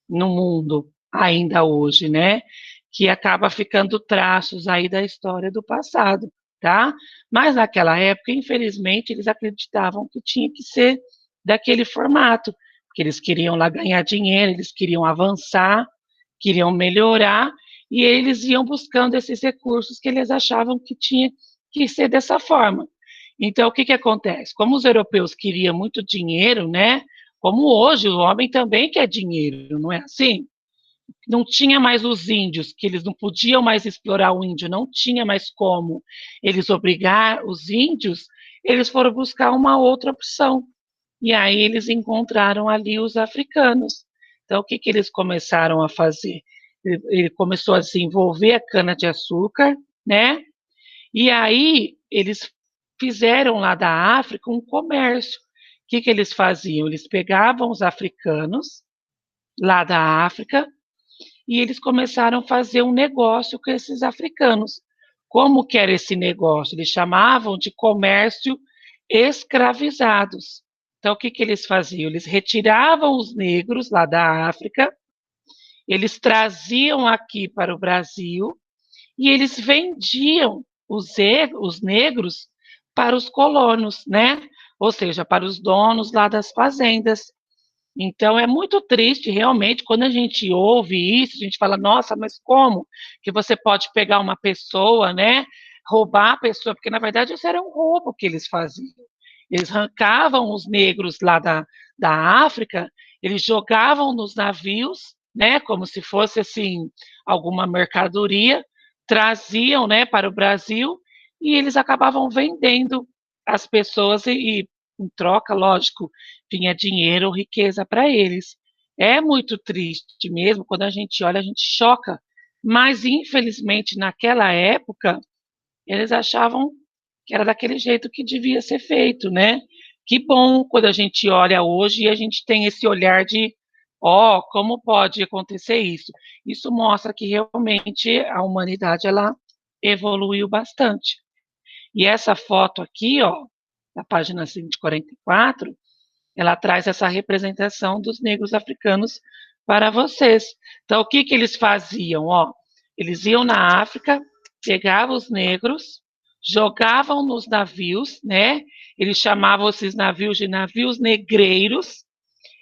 no mundo, ainda hoje, né? Que acaba ficando traços aí da história do passado, tá? Mas naquela época, infelizmente, eles acreditavam que tinha que ser daquele formato, porque eles queriam lá ganhar dinheiro, eles queriam avançar, queriam melhorar, e eles iam buscando esses recursos que eles achavam que tinha que ser dessa forma. Então, o que acontece? Como os europeus queriam muito dinheiro, né? Como hoje o homem também quer dinheiro, não é assim? Não tinha mais os índios, que eles não podiam mais explorar o índio, não tinha mais como eles obrigar os índios, eles foram buscar uma outra opção. E aí eles encontraram ali os africanos. Então, o que eles começaram a fazer? Ele começou a desenvolver a cana-de-açúcar, né? E aí eles fizeram lá da África um comércio. O que eles faziam? Eles pegavam os africanos lá da África e eles começaram a fazer um negócio com esses africanos. Como que era esse negócio? Eles chamavam de comércio escravizados. Então, o que eles faziam? Eles retiravam os negros lá da África, eles traziam aqui para o Brasil e eles vendiam os negros para os colonos, né? Ou seja, para os donos lá das fazendas. Então é muito triste realmente quando a gente ouve isso, a gente fala, nossa, mas como que você pode pegar uma pessoa, né, roubar a pessoa, porque na verdade isso era um roubo que eles faziam. Eles arrancavam os negros lá da África, eles jogavam nos navios, né, como se fosse assim alguma mercadoria, traziam, né, para o Brasil e eles acabavam vendendo as pessoas e em troca, lógico, vinha dinheiro ou riqueza para eles. É muito triste mesmo, quando a gente olha, a gente choca, mas infelizmente naquela época eles achavam que era daquele jeito que devia ser feito, né? Que bom quando a gente olha hoje e a gente tem esse olhar de, ó, como pode acontecer isso? Isso mostra que realmente a humanidade ela evoluiu bastante. E essa foto aqui, ó, na página 144, ela traz essa representação dos negros africanos para vocês. Então, o que eles faziam? Ó, eles iam na África, pegavam os negros, jogavam nos navios, né? Eles chamavam esses navios de navios negreiros.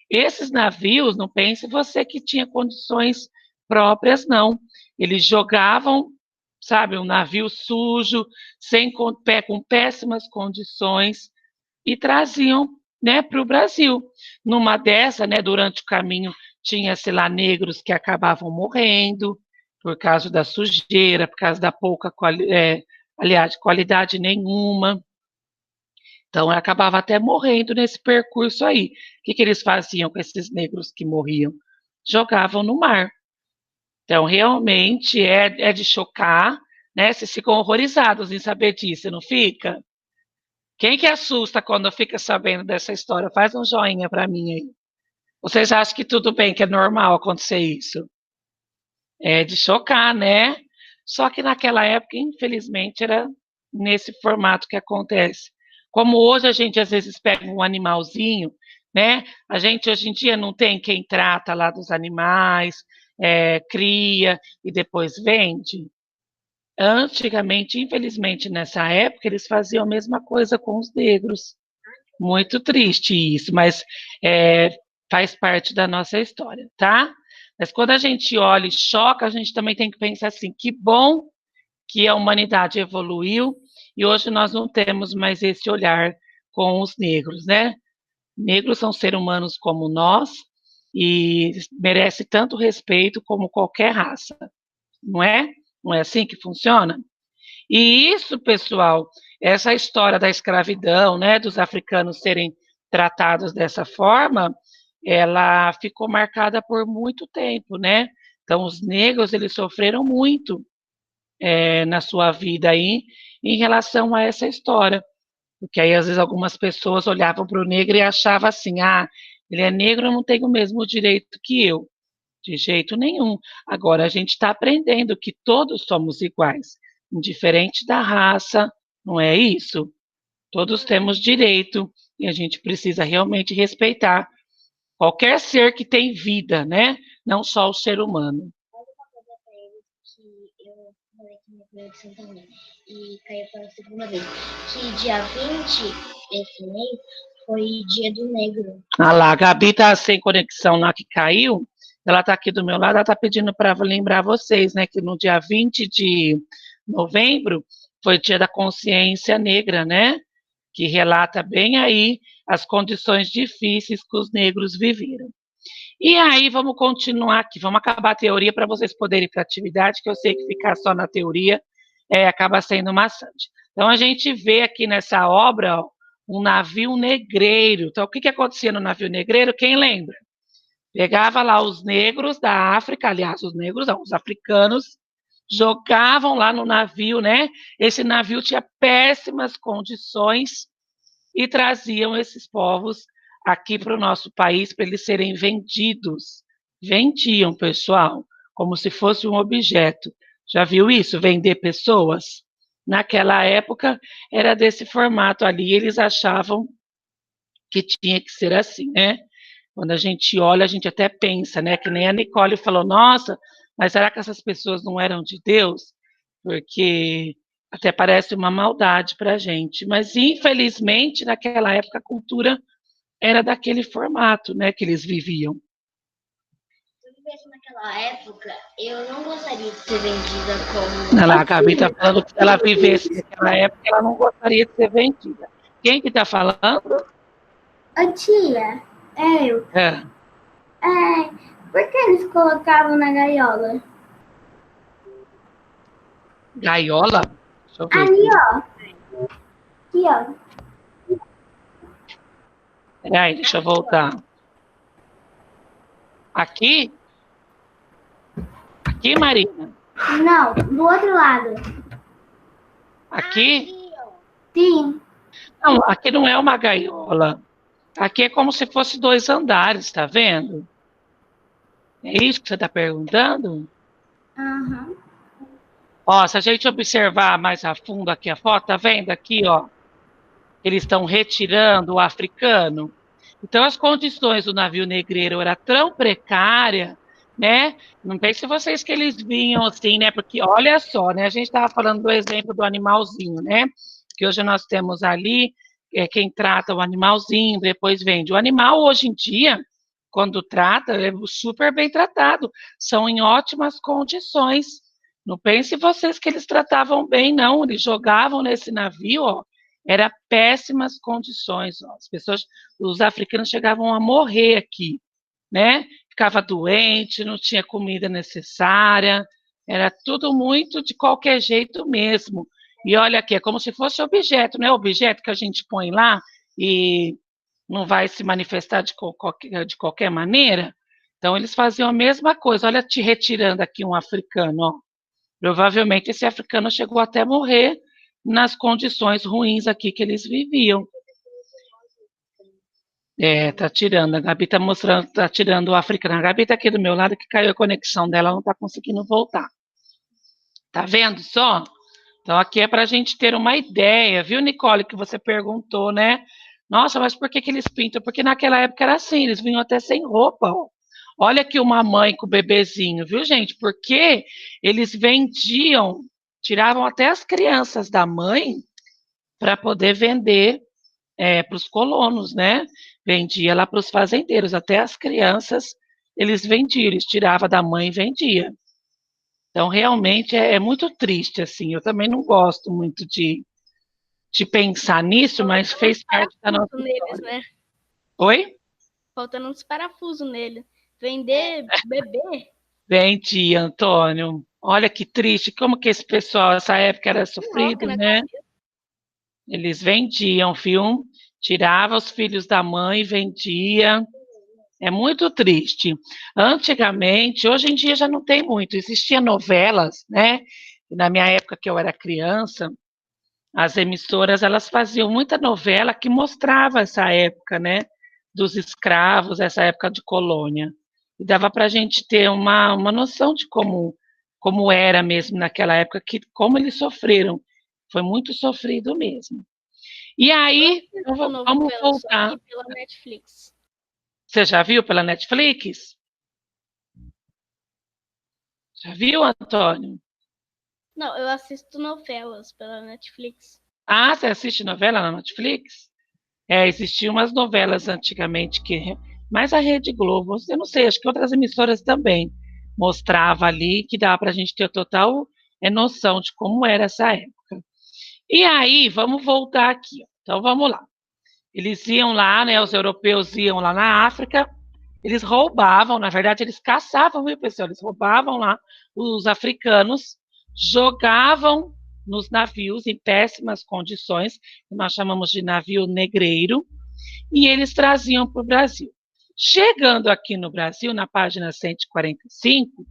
Esses navios, não pense você que tinha condições próprias, não. Eles jogavam, sabe, um navio sujo, com péssimas condições, e traziam, né, para o Brasil. Numa dessa, né, durante o caminho, tinha, sei lá, negros que acabavam morrendo por causa da sujeira, por causa da pouca aliás, qualidade nenhuma. Então, acabava até morrendo nesse percurso aí. O que eles faziam com esses negros que morriam? Jogavam no mar. Então, realmente é de chocar, né? Vocês ficam horrorizados em saber disso, não fica? Quem que assusta quando fica sabendo dessa história? Faz um joinha para mim aí. Vocês acham que tudo bem, que é normal acontecer isso? É de chocar, né? Só que naquela época, infelizmente, era nesse formato que acontece. Como hoje a gente às vezes pega um animalzinho, né? A gente hoje em dia não tem quem trata lá dos animais, cria e depois vende. Antigamente, infelizmente, nessa época, eles faziam a mesma coisa com os negros. Muito triste isso, mas faz parte da nossa história, tá? Mas quando a gente olha e choca, a gente também tem que pensar assim, que bom que a humanidade evoluiu e hoje nós não temos mais esse olhar com os negros, né? Negros são seres humanos como nós e merece tanto respeito como qualquer raça, não é? Não é assim que funciona? E isso, pessoal, essa história da escravidão, né, dos africanos serem tratados dessa forma, ela ficou marcada por muito tempo, né? Então, os negros, eles sofreram muito na sua vida aí em relação a essa história. Porque aí, às vezes, algumas pessoas olhavam para o negro e achavam assim, ah, ele é negro, eu não tenho o mesmo direito que eu. De jeito nenhum. Agora, a gente está aprendendo que todos somos iguais, indiferente da raça, não é isso? Todos temos direito e a gente precisa realmente respeitar qualquer ser que tem vida, né? Não só o ser humano. Eu falei que minha conexão também. E caiu pela segunda vez. Que dia 20 esse mês foi dia do negro. Ah lá, a Gabi tá sem conexão lá que caiu. Ela tá aqui do meu lado, ela tá pedindo para lembrar vocês, né, que no dia 20 de novembro foi dia da consciência negra, né? Que relata bem aí as condições difíceis que os negros viveram. E aí, vamos continuar aqui, vamos acabar a teoria para vocês poderem ir para a atividade, que eu sei que ficar só na teoria acaba sendo maçante. Então, a gente vê aqui nessa obra ó, um navio negreiro. Então, o que acontecia no navio negreiro? Quem lembra? Pegava lá os negros da África, aliás, os negros não, os africanos, jogavam lá no navio, né? Esse navio tinha péssimas condições e traziam esses povos aqui para o nosso país para eles serem vendidos. Vendiam, pessoal, como se fosse um objeto. Já viu isso? Vender pessoas? Naquela época era desse formato ali, eles achavam que tinha que ser assim, né? Quando a gente olha, a gente até pensa, né? Que nem a Nicole falou, nossa, mas será que essas pessoas não eram de Deus? Porque até parece uma maldade para a gente. Mas, infelizmente, naquela época, a cultura era daquele formato, né? Que eles viviam. Se eu vivesse naquela época, eu não gostaria de ser vendida como. Olha lá, a Gabi está falando que se ela vivesse naquela época, ela não gostaria de ser vendida. Quem que está falando? Ô tia, eu. É. Por que eles colocavam na gaiola? Gaiola? Deixa eu ver. Ali, ó. Aqui, ó. Peraí, deixa eu voltar. Aqui? Aqui, Marina? Não, do outro lado. Aqui? Sim. Não, aqui não é uma gaiola. Aqui é como se fosse 2 andares, tá vendo? É isso que você está perguntando? Aham. Ó, se a gente observar mais a fundo aqui a foto, tá vendo aqui, ó? Eles estão retirando o africano. Então, as condições do navio negreiro eram tão precárias, né? Não pense vocês que eles vinham assim, né? Porque, olha só, né? A gente estava falando do exemplo do animalzinho, né? Que hoje nós temos ali quem trata o animalzinho, depois vende. O animal, hoje em dia, quando trata, é super bem tratado. São em ótimas condições. Não pense vocês que eles tratavam bem, não. Eles jogavam nesse navio, ó, era péssimas condições. Ó. As pessoas, os africanos chegavam a morrer aqui, né? Ficava doente, não tinha comida necessária, era tudo muito de qualquer jeito mesmo. E olha aqui, é como se fosse objeto, não é objeto que a gente põe lá e não vai se manifestar de qualquer maneira. Então, eles faziam a mesma coisa. Olha, te retirando aqui um africano, ó. Provavelmente esse africano chegou até morrer nas condições ruins aqui que eles viviam. Tá tirando, a Gabi tá mostrando, tá tirando o africano. A Gabi tá aqui do meu lado que caiu a conexão dela, não tá conseguindo voltar. Tá vendo só? Então aqui é para a gente ter uma ideia, viu, Nicole, que você perguntou, né? Nossa, mas por que eles pintam? Porque naquela época era assim, eles vinham até sem roupa, ó. Olha aqui uma mãe com o bebezinho, viu, gente? Porque eles vendiam, tiravam até as crianças da mãe para poder vender para os colonos, né? Vendia lá para os fazendeiros, até as crianças eles vendiam, eles tiravam da mãe e vendia. Então, realmente é muito triste, assim. Eu também não gosto muito de pensar nisso, mas fez parte da nossa neles, história. né? Oi? Faltando uns parafusos nele. Vender bebê? Vendia, Antônio. Olha que triste, como que esse pessoal, essa época era Louca sofrido, na né? cabeça. Eles vendiam, viu? Tirava os filhos da mãe, vendia. É muito triste. Antigamente, hoje em dia já não tem muito. Existiam novelas, né? Na minha época que eu era criança, as emissoras elas faziam muita novela que mostrava essa época, né? Dos escravos, essa época de colônia. E dava para a gente ter uma noção de como era mesmo naquela época, como eles sofreram. Foi muito sofrido mesmo. E aí, Essa vamos novela só voltar. vi pela Netflix. Você já viu pela Netflix? Já viu, Antônio? Não, eu assisto novelas pela Netflix. Ah, você assiste novela na Netflix? Existiam umas novelas antigamente mais a Rede Globo, eu não sei, acho que outras emissoras também mostrava ali que dava para a gente ter total noção de como era essa época. E aí, vamos voltar aqui. Então, vamos lá. Eles iam lá, né? Os europeus iam lá na África, eles roubavam, na verdade, eles caçavam, viu, pessoal? Eles roubavam lá os africanos, jogavam nos navios em péssimas condições, que nós chamamos de navio negreiro, e eles traziam para o Brasil. Chegando aqui no Brasil, na página 145,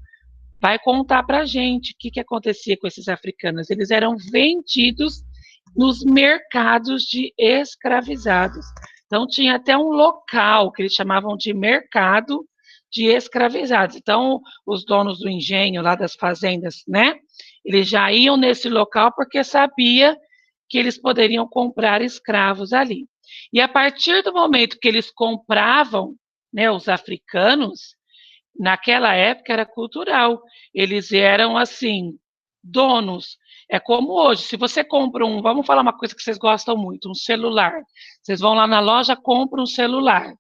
vai contar para a gente o que acontecia com esses africanos. Eles eram vendidos nos mercados de escravizados. Então, tinha até um local que eles chamavam de mercado de escravizados. Então, os donos do engenho, lá das fazendas, né? Eles já iam nesse local porque sabia que eles poderiam comprar escravos ali. E a partir do momento que eles compravam, né, os africanos, naquela época era cultural. Eles eram assim, donos. É como hoje, se você compra vamos falar uma coisa que vocês gostam muito, um celular. Vocês vão lá na loja, compram um celular.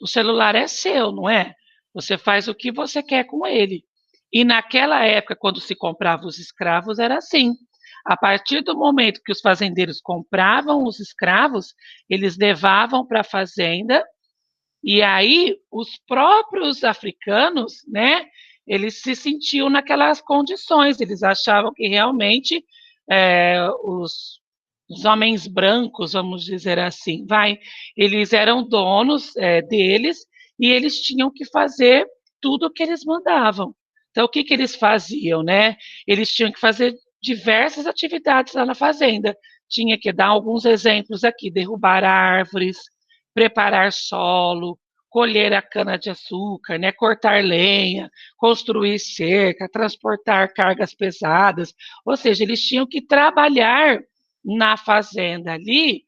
O celular é seu, não é? Você faz o que você quer com ele. E naquela época, quando se comprava os escravos, era assim. A partir do momento que os fazendeiros compravam os escravos, eles levavam para a fazenda e aí os próprios africanos, né, eles se sentiam naquelas condições, eles achavam que realmente os homens brancos, vamos dizer assim, eles eram donos deles e eles tinham que fazer tudo o que eles mandavam. Então, o que eles faziam, né? Eles tinham que fazer diversas atividades lá na fazenda. Tinha que dar alguns exemplos aqui: derrubar árvores, preparar solo, colher a cana-de-açúcar, né, cortar lenha, construir cerca, transportar cargas pesadas. Ou seja, eles tinham que trabalhar na fazenda ali.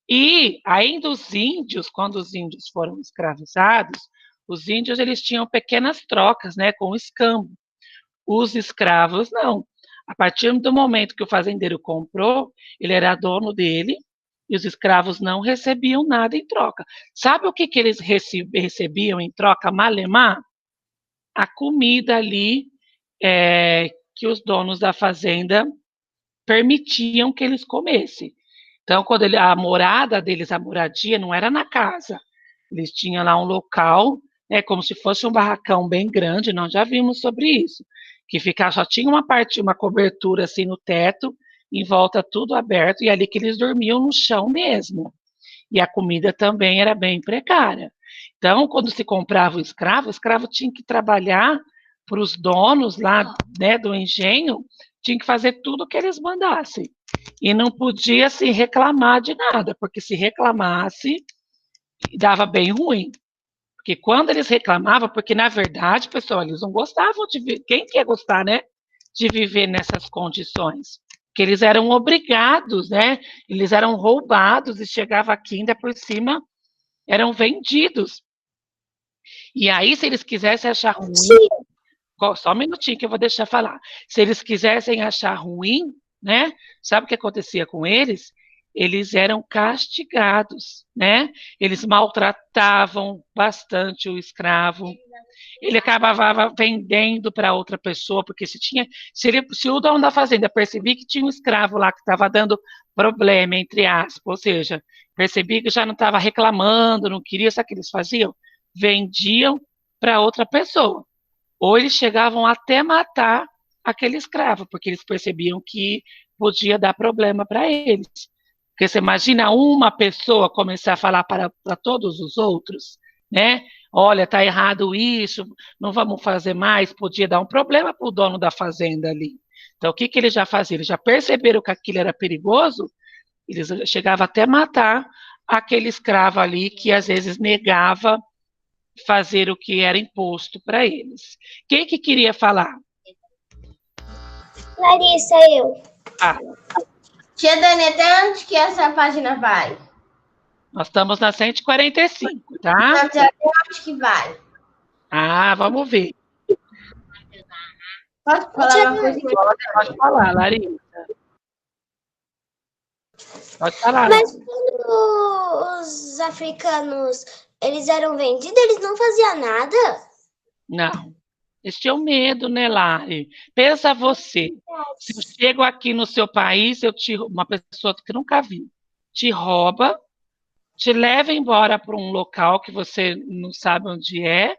E ainda os índios, quando os índios foram escravizados, os índios eles tinham pequenas trocas, né, com o escambo. Os escravos não. A partir do momento que o fazendeiro comprou, ele era dono dele e os escravos não recebiam nada em troca. Sabe o que eles recebiam em troca, malemar? A comida ali que os donos da fazenda permitiam que eles comessem. Então, quando a morada deles, a moradia, não era na casa. Eles tinham lá um local, como se fosse um barracão bem grande, nós já vimos sobre isso, que só tinha uma cobertura assim no teto, em volta tudo aberto, e ali que eles dormiam no chão mesmo. E a comida também era bem precária. Então, quando se comprava o escravo tinha que trabalhar para os donos lá, né, do engenho, tinha que fazer tudo o que eles mandassem. E não podia se reclamar de nada, porque se reclamasse, dava bem ruim. Porque quando eles reclamavam, porque na verdade, pessoal, eles não gostavam de viver. Quem quer gostar, né? De viver nessas condições? Porque eles eram obrigados, né? Eles eram roubados e chegava aqui ainda por cima, eram vendidos. E aí, se eles quisessem achar ruim, só um minutinho que eu vou deixar falar. Se eles quisessem achar ruim, né? Sabe o que acontecia com eles? Eles eram castigados, né? Eles maltratavam bastante o escravo. Ele acabava vendendo para outra pessoa, porque se o dono da fazenda percebia que tinha um escravo lá que estava dando problema, entre aspas, ou seja, percebia que já não estava reclamando, não queria, sabe o que eles faziam? Vendiam para outra pessoa. Ou eles chegavam até matar aquele escravo, porque eles percebiam que podia dar problema para eles. Porque você imagina uma pessoa começar a falar para todos os outros, né? Olha, está errado isso, não vamos fazer mais, podia dar um problema para o dono da fazenda ali. Então, o que eles já faziam? Eles já perceberam que aquilo era perigoso, eles chegavam até matar aquele escravo ali que às vezes negava fazer o que era imposto para eles. Quem que queria falar? Larissa, eu. Ah, Tia Dani, até onde que essa página vai? nós estamos na 145, tá? Até onde que vai? Ah, vamos ver. Posso falar uma coisa? Pode falar, Larissa. Pode falar. Mas quando os africanos eles eram vendidos, eles não faziam nada? Não. Eles tinham medo, né, Lari? Pensa você. Se eu chego aqui no seu país, uma pessoa que nunca viu, te rouba, te leva embora para um local que você não sabe onde é,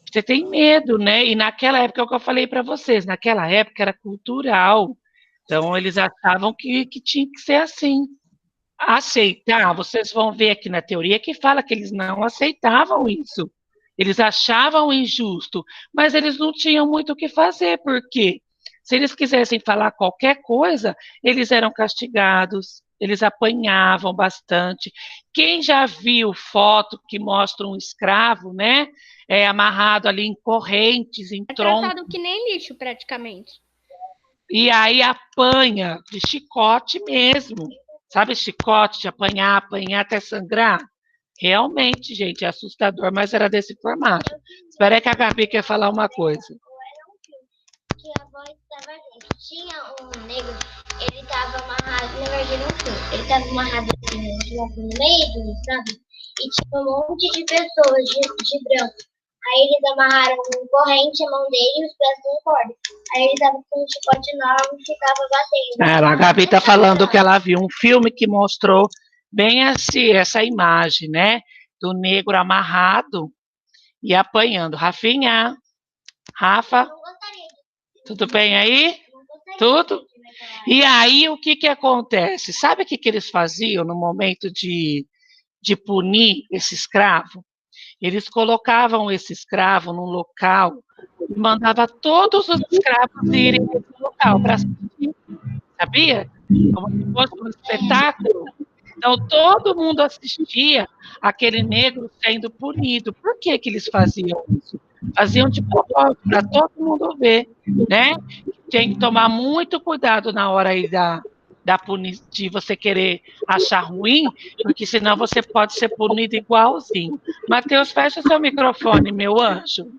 você tem medo, né? E naquela época, é o que eu falei para vocês, naquela época era cultural. Então, eles achavam que tinha que ser assim. Aceitar, vocês vão ver aqui na teoria que fala que eles não aceitavam isso. Eles achavam injusto, mas eles não tinham muito o que fazer, porque se eles quisessem falar qualquer coisa, eles eram castigados, eles apanhavam bastante. Quem já viu foto que mostra um escravo, né, amarrado ali em correntes, em troncos, Tratado que nem lixo, praticamente. e aí apanha de chicote mesmo. Sabe chicote de apanhar até sangrar? Realmente, gente, é assustador, mas era desse formato. Espera aí que a Gabi quer falar uma coisa. Que a avó estava tinha um negro, ele estava amarrado, na verdade não foi, ele estava amarrado assim, no meio, sabe? E tinha um monte de pessoas de branco. Aí eles amarraram com corrente a mão dele e os pés com corda. Aí ele estava com um chicote enorme e ficava batendo. A Gabi está falando que ela viu um filme que mostrou bem essa imagem, né? Do negro amarrado e apanhando. Rafinha, Rafa, tudo bem aí? Tudo? E aí, o que acontece? Sabe o que eles faziam no momento de punir esse escravo? Eles colocavam esse escravo num local e mandava todos os escravos irem nesse local para assistir, sabia? Como se fosse um espetáculo. Então, todo mundo assistia aquele negro sendo punido. Por que eles faziam isso? Faziam de propósito, para todo mundo ver, né? Tem que tomar muito cuidado na hora aí de você querer achar ruim, porque senão você pode ser punido igualzinho. Mateus, fecha seu microfone, meu anjo.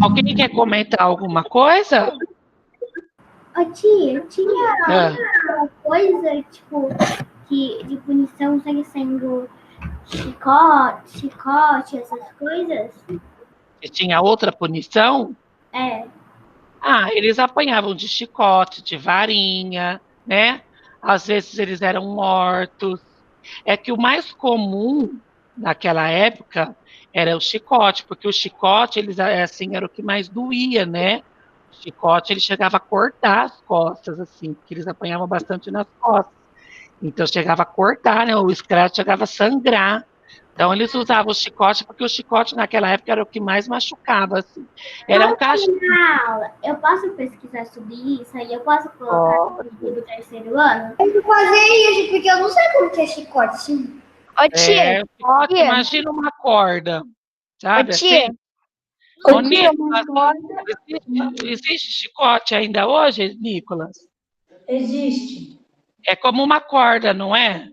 Alguém quer comentar alguma coisa? Ô, tia, tinha alguma coisa, tipo, de punição sendo chicote, essas coisas? E tinha outra punição? É. Ah, eles apanhavam de chicote, de varinha, né? Às vezes eles eram mortos. É que o mais comum naquela época era o chicote, porque o chicote, eles assim, era o que mais doía, né? O chicote, ele chegava a cortar as costas, assim, porque eles apanhavam bastante nas costas. Então chegava a cortar, né? O escravo chegava a sangrar. Então eles usavam o chicote, porque o chicote naquela época era o que mais machucava, assim. Era um castigo. Eu posso pesquisar sobre isso? Aí eu posso colocar no vídeo do terceiro ano? Eu vou fazer isso, porque eu não sei como que é chicote. Ô, tia. Chicote, tia. imagina uma corda, sabe? Ô, tia. Assim? Ô, Nicolas, existe chicote ainda hoje, Nicolas? Existe. É como uma corda, não é?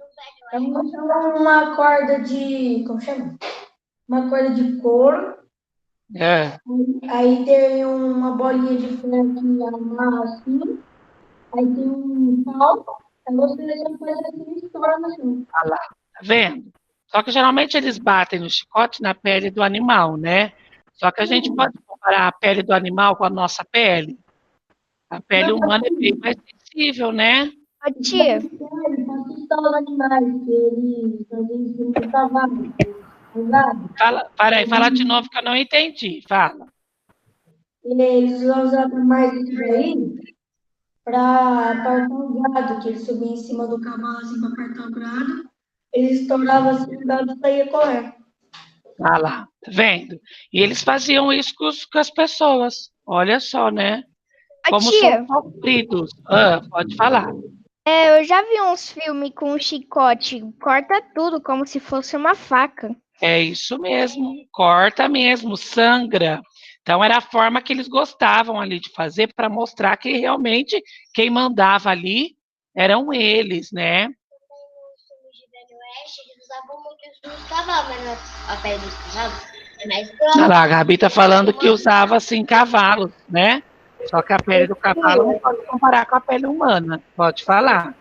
É uma corda de. Como chama? Uma corda de couro. É. Aí tem uma bolinha de ferro que amarra assim. Aí tem um pau. Aí você faz assim e estoura assim. Olha lá, tá vendo? Só que geralmente eles batem no chicote na pele do animal, né? Só que a gente pode comparar a pele do animal com a nossa pele. A pele humana é bem mais sensível, né? Ô, tia. Ele pode assustar os animais, que ele fazia isso no cavalo. Fala de novo que eu não entendi. Fala. E eles usavam mais isso daí para apartar o gado, que eles subiam em cima do cavalo assim para apartar o gado. Eles estouravam assim, o gado saía correndo. Ah lá, tá vendo? E eles faziam isso com as pessoas. Olha só, né? Como Tia, são sofridos. Pode falar. eu já vi uns filmes com um chicote, corta tudo como se fosse uma faca. É isso mesmo, corta mesmo, sangra. Então era a forma que eles gostavam ali de fazer para mostrar que realmente quem mandava ali eram eles, né? Eles usavam muito isso nos cavalos, mas a pele dos cavalos é mais Olha grossa. lá, a Gabi tá falando que usava assim cavalos, né? Só que a pele do cavalo não pode comparar com a pele humana. Pode falar.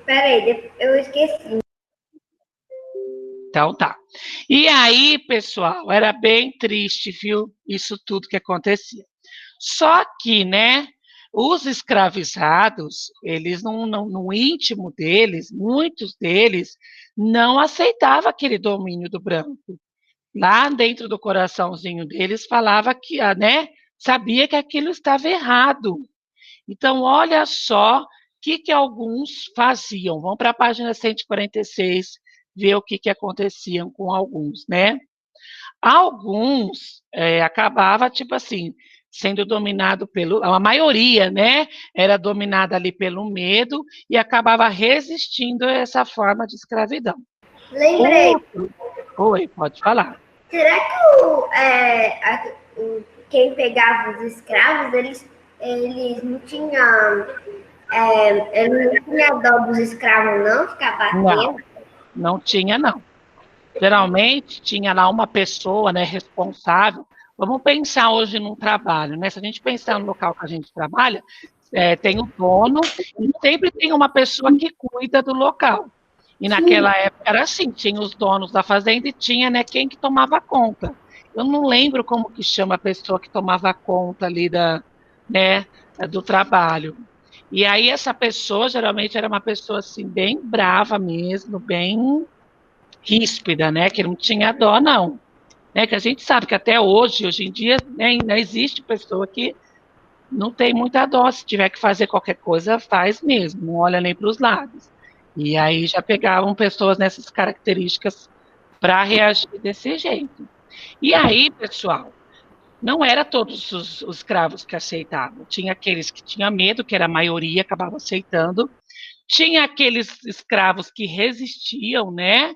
Peraí, eu esqueci. Então tá. E aí, pessoal, era bem triste, viu? Isso tudo que acontecia. Só que, né, os escravizados, eles no íntimo deles, muitos deles, não aceitavam aquele domínio do branco. Lá dentro do coraçãozinho deles falava que, né, sabia que aquilo estava errado. Então, olha só o que alguns faziam. Vamos para a página 146, ver o que aconteciam com alguns, né? Alguns acabava, tipo assim, sendo dominado a maioria, né, era dominada ali pelo medo e acabava resistindo a essa forma de escravidão. Lembrei. Oi, pode falar. Será que quem pegava os escravos, eles não tinham. Eles não tinham dó dos escravos, não? Ficar batendo? Não tinha, não. Geralmente tinha lá uma pessoa, né, responsável. Vamos pensar hoje num trabalho, né? Se a gente pensar no local que a gente trabalha, tem o dono e sempre tem uma pessoa que cuida do local. E naquela época era assim, tinha os donos da fazenda e tinha, né, quem que tomava conta. Eu não lembro como que chama a pessoa que tomava conta ali né, do trabalho. E aí essa pessoa geralmente era uma pessoa assim bem brava mesmo, bem ríspida, né, que não tinha dó não. Né, que a gente sabe que até hoje em dia, né, ainda existe pessoa que não tem muita dó, se tiver que fazer qualquer coisa, faz mesmo, não olha nem para os lados. E aí já pegavam pessoas nessas características para reagir desse jeito. E aí, pessoal, não era todos os escravos que aceitavam. Tinha aqueles que tinham medo, que era a maioria, acabava aceitando. Tinha aqueles escravos que resistiam, né?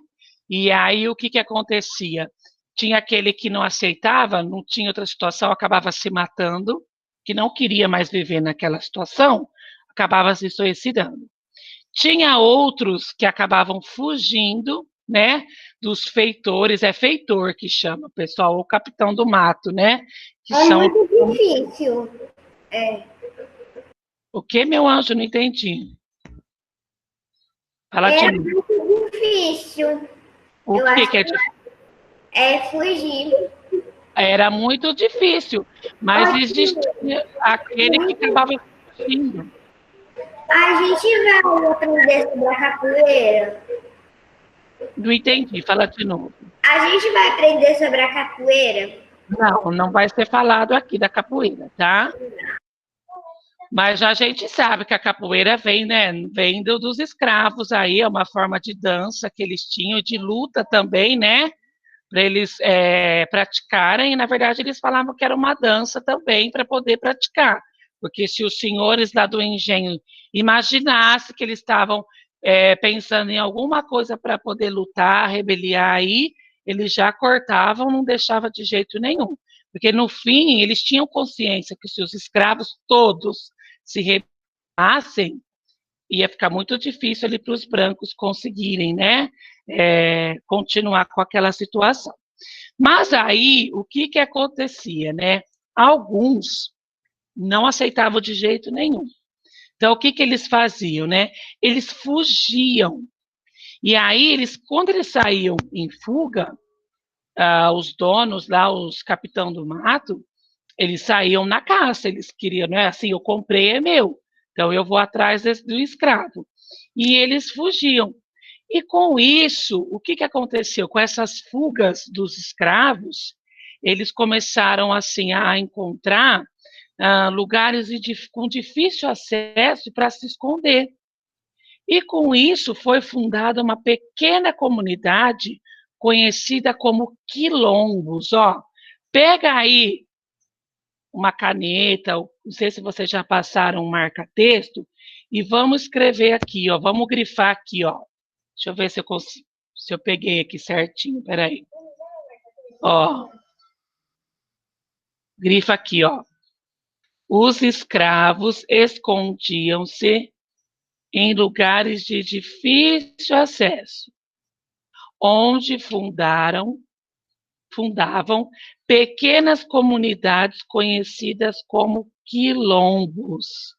E aí o que acontecia? Tinha aquele que não aceitava, não tinha outra situação, acabava se matando, que não queria mais viver naquela situação, acabava se suicidando. Tinha outros que acabavam fugindo, né, dos feitores, é feitor que chama, pessoal, ou capitão do mato, né? Que É são... muito difícil. O que, meu anjo? Não entendi. Fala de novo. Muito difícil. O que é difícil? É fugir. Era muito difícil, mas existia aquele que acabava fugindo. A gente vai aprender sobre a capoeira. Não entendi, fala de novo. A gente vai aprender sobre a capoeira. Não vai ser falado aqui da capoeira, tá? Mas a gente sabe que a capoeira vem, né? Vem dos escravos aí, é uma forma de dança que eles tinham, de luta também, né? Para eles praticarem, e na verdade eles falavam que era uma dança também para poder praticar, porque se os senhores lá do engenho imaginassem que eles estavam pensando em alguma coisa para poder lutar, rebeliar aí, eles já cortavam, não deixava de jeito nenhum, porque no fim eles tinham consciência que se os escravos todos se rebelassem, ia ficar muito difícil ali para os brancos conseguirem, né, continuar com aquela situação. Mas aí, o que acontecia, né? Alguns não aceitavam de jeito nenhum. Então, o que eles faziam, né? Eles fugiam. E aí, quando eles saíam em fuga, os donos lá, os capitão do mato, eles saíam na caça, eles queriam, não é assim, eu comprei, é meu. Então, eu vou atrás do escravo. E eles fugiam. E com isso, o que aconteceu? Com essas fugas dos escravos, eles começaram assim a encontrar lugares com difícil acesso para se esconder. E com isso foi fundada uma pequena comunidade conhecida como quilombos. Ó, pega aí uma caneta, não sei se vocês já passaram um marca-texto, e vamos escrever aqui, ó, vamos grifar aqui, ó. Deixa eu ver se eu consigo, se eu peguei aqui certinho, peraí. Ó, grifa aqui, ó. Os escravos escondiam-se em lugares de difícil acesso, onde fundavam pequenas comunidades conhecidas como quilombos.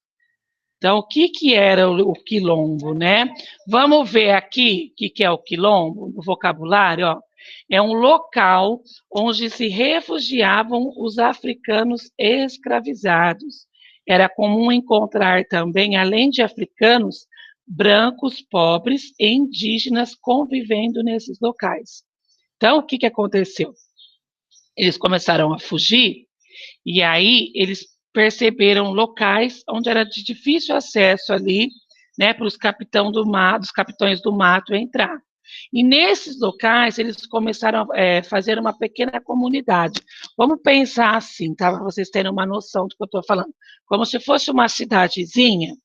Então, o que era o quilombo, né? Vamos ver aqui o que é o quilombo, no vocabulário, ó. É um local onde se refugiavam os africanos escravizados. Era comum encontrar também, além de africanos, brancos, pobres e indígenas convivendo nesses locais. Então, o que aconteceu? Eles começaram a fugir e aí eles perceberam locais onde era de difícil acesso ali, né, para os capitães do mato entrar. E nesses locais eles começaram a fazer uma pequena comunidade. Vamos pensar assim, tá? Para vocês terem uma noção do que eu estou falando. Como se fosse uma cidadezinha.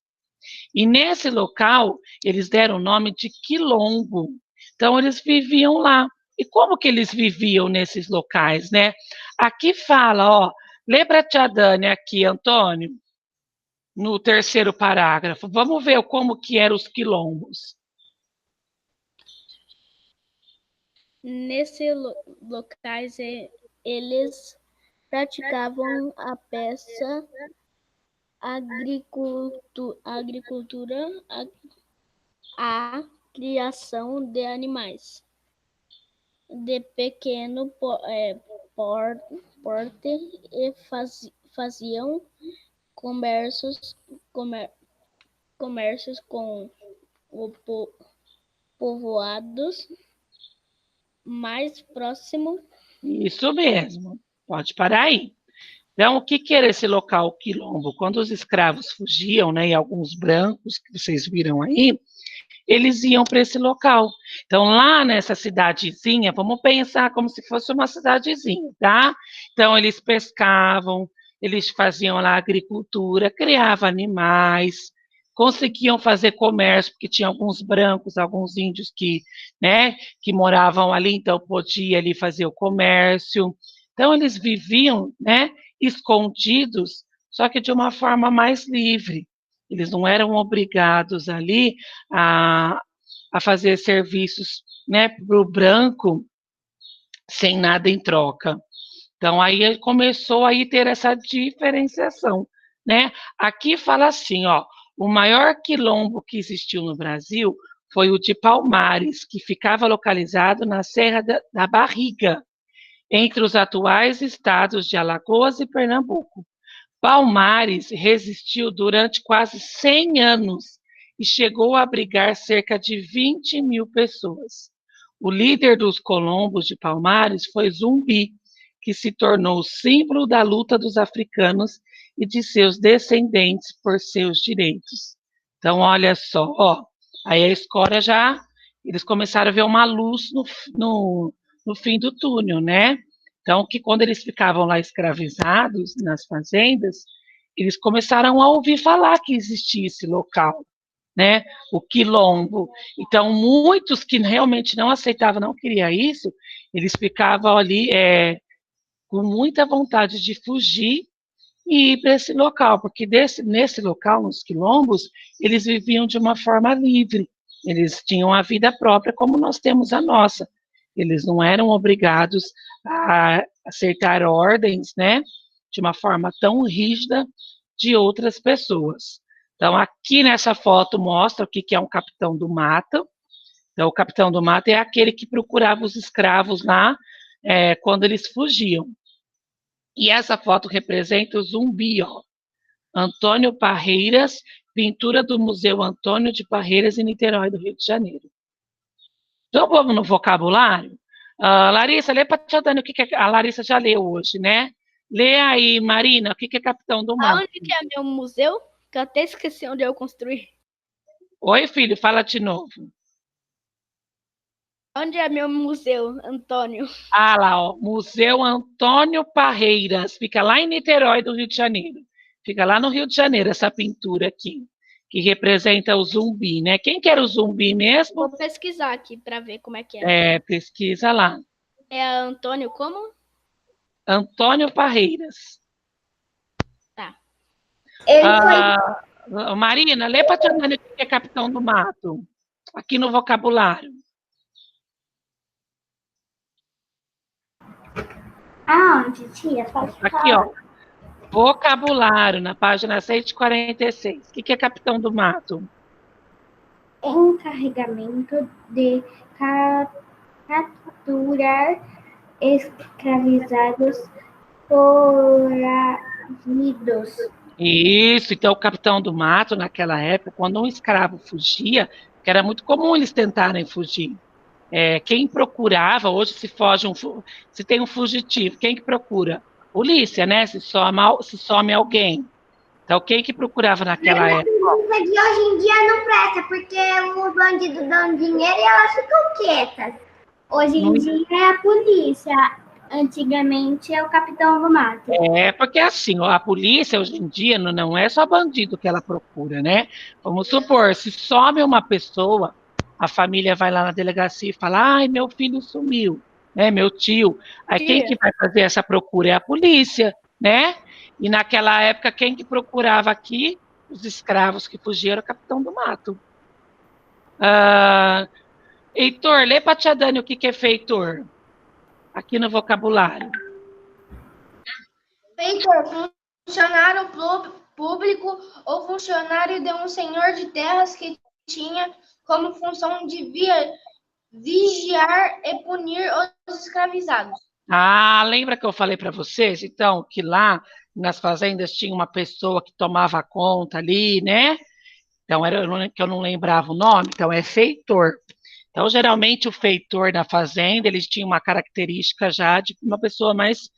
E nesse local eles deram o nome de quilombo. Então eles viviam lá. E como que eles viviam nesses locais, né? Aqui fala, ó, lê para a tia Dani aqui, Antônio, no terceiro parágrafo. Vamos ver como que eram os quilombos. Nesses locais, eles praticavam a pesca, agricultura, a criação de animais de pequeno porte e faziam comércios com os povoados mais próximos. Isso mesmo, pode parar aí. Então, o que era esse local quilombo? Quando os escravos fugiam, né, e alguns brancos, que vocês viram aí, eles iam para esse local. Então, lá nessa cidadezinha, vamos pensar como se fosse uma cidadezinha, tá? Então, eles pescavam, eles faziam lá agricultura, criavam animais, conseguiam fazer comércio, porque tinha alguns brancos, alguns índios né, que moravam ali, então podia ali fazer o comércio. Então, eles viviam, né, escondidos, só que de uma forma mais livre. Eles não eram obrigados ali a fazer serviços, né, para o branco sem nada em troca. Então, aí começou a ter essa diferenciação, né? Aqui fala assim, ó, o maior quilombo que existiu no Brasil foi o de Palmares, que ficava localizado na Serra da Barriga, entre os atuais estados de Alagoas e Pernambuco. Palmares resistiu durante quase 100 anos e chegou a abrigar cerca de 20 mil pessoas. O líder dos quilombos de Palmares foi Zumbi, que se tornou símbolo da luta dos africanos e de seus descendentes por seus direitos. Então, olha só, ó, aí a escola eles começaram a ver uma luz no fim do túnel, né? Então, que quando eles ficavam lá escravizados nas fazendas, eles começaram a ouvir falar que existia esse local, né? O quilombo. Então, muitos que realmente não aceitavam, não queriam isso, eles ficavam ali com muita vontade de fugir e ir para esse local, porque nesse local, nos quilombos, eles viviam de uma forma livre. Eles tinham a vida própria, como nós temos a nossa. Eles não eram obrigados a aceitar ordens, né, de uma forma tão rígida de outras pessoas. Então, aqui nessa foto mostra o que é um capitão do mato. Então, o capitão do mato é aquele que procurava os escravos lá quando eles fugiam. E essa foto representa o Zumbi, ó. Antônio Parreiras pintura do Museu Antônio de Parreiras, em Niterói, do Rio de Janeiro. Então, vamos no vocabulário? Larissa, lê para a tia Dani o que a Larissa já leu hoje, né? Lê aí, Marina, o que é Capitão do Mar? Aonde que é meu museu? Que eu até esqueci onde eu construí. Oi, filho, fala de novo. Onde é meu museu, Antônio? Ah, lá, ó, Museu Antônio Parreiras, fica lá em Niterói, do Rio de Janeiro. Fica lá no Rio de Janeiro, essa pintura aqui, que representa o zumbi, né? Quem que era o zumbi mesmo? Vou pesquisar aqui para ver como é que é. Pesquisa lá. É Antônio como? Antônio Parreiras. Tá. Ele foi. Marina, lê para a tia Dani o que é Capitão do Mato, aqui no vocabulário. Aonde, tia? Pode Aqui, ó. Vocabulário, na página 146. O que é Capitão do Mato? Encarregamento de capturar escravizados foragidos. Isso, então o Capitão do Mato, naquela época, quando um escravo fugia, que era muito comum eles tentarem fugir. Quem procurava, hoje se tem um fugitivo, quem que procura? Polícia, né? Se some alguém. Então, quem que procurava naquela época? A de hoje em dia não presta, porque os bandidos dão dinheiro e elas ficam quietas. Hoje em dia é a polícia. Antigamente é o Capitão do Mato. Porque assim, ó, a polícia hoje em dia não é só bandido que ela procura, né? Vamos supor, se some uma pessoa, a família vai lá na delegacia e fala, ai, meu filho sumiu, né? Meu tio. Aí quem que vai fazer essa procura é a polícia, né? E naquela época, quem que procurava aqui? Os escravos que fugiram era o Capitão do Mato. Heitor, lê para a tia Dani o que é feitor, aqui no vocabulário. Feitor, funcionário público ou funcionário de um senhor de terras que tinha como função de vigiar e punir os escravizados. Lembra que eu falei para vocês, então, que lá nas fazendas tinha uma pessoa que tomava conta ali, né? Então, que eu não lembrava o nome, então é feitor. Então, geralmente, o feitor na fazenda, eles tinham uma característica já de uma pessoa mais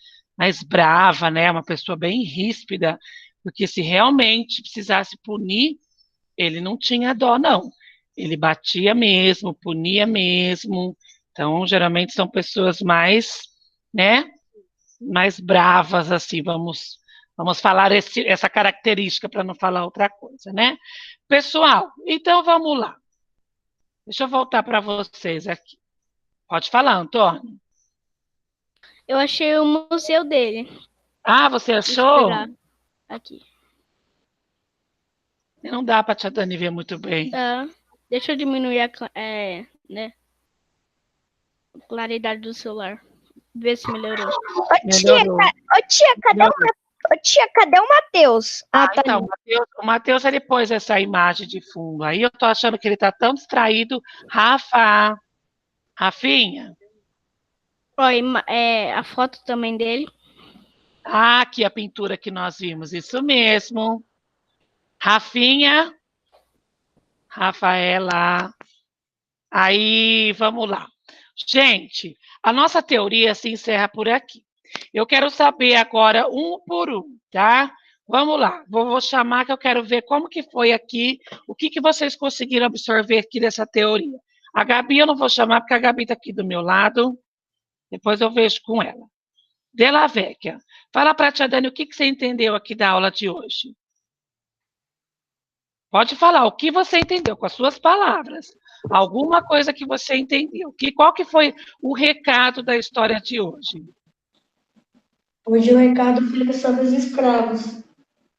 brava, né? Uma pessoa bem ríspida, porque se realmente precisasse punir, ele não tinha dó, não. Ele batia mesmo, punia mesmo. Então, geralmente, são pessoas mais, né? Mais bravas, assim, vamos falar essa característica para não falar outra coisa, né? Pessoal, então vamos lá. Deixa eu voltar para vocês aqui. Pode falar, Antônio. Eu achei o museu dele. Você Deixa eu achou? pegar aqui. Não dá para a tia Dani ver muito bem. Deixa eu diminuir a claridade do celular. Ver se melhorou. Tia, cadê o Matheus? Tá então, o Matheus, ele pôs essa imagem de fundo. Aí eu tô achando que ele tá tão distraído. Rafinha. Olha, a foto também dele. Aqui a pintura que nós vimos. Isso mesmo. Rafinha. Rafaela. Aí, vamos lá. Gente, a nossa teoria se encerra por aqui. Eu quero saber agora, um por um, tá? Vamos lá, vou chamar que eu quero ver como que foi aqui, o que vocês conseguiram absorver aqui dessa teoria. A Gabi eu não vou chamar, porque a Gabi está aqui do meu lado, depois eu vejo com ela. Della Vecchia, fala para a tia Dani o que você entendeu aqui da aula de hoje. Pode falar o que você entendeu com as suas palavras. Alguma coisa que você entendeu. Qual que foi o recado da história de hoje? Hoje o recado fica sobre os escravos.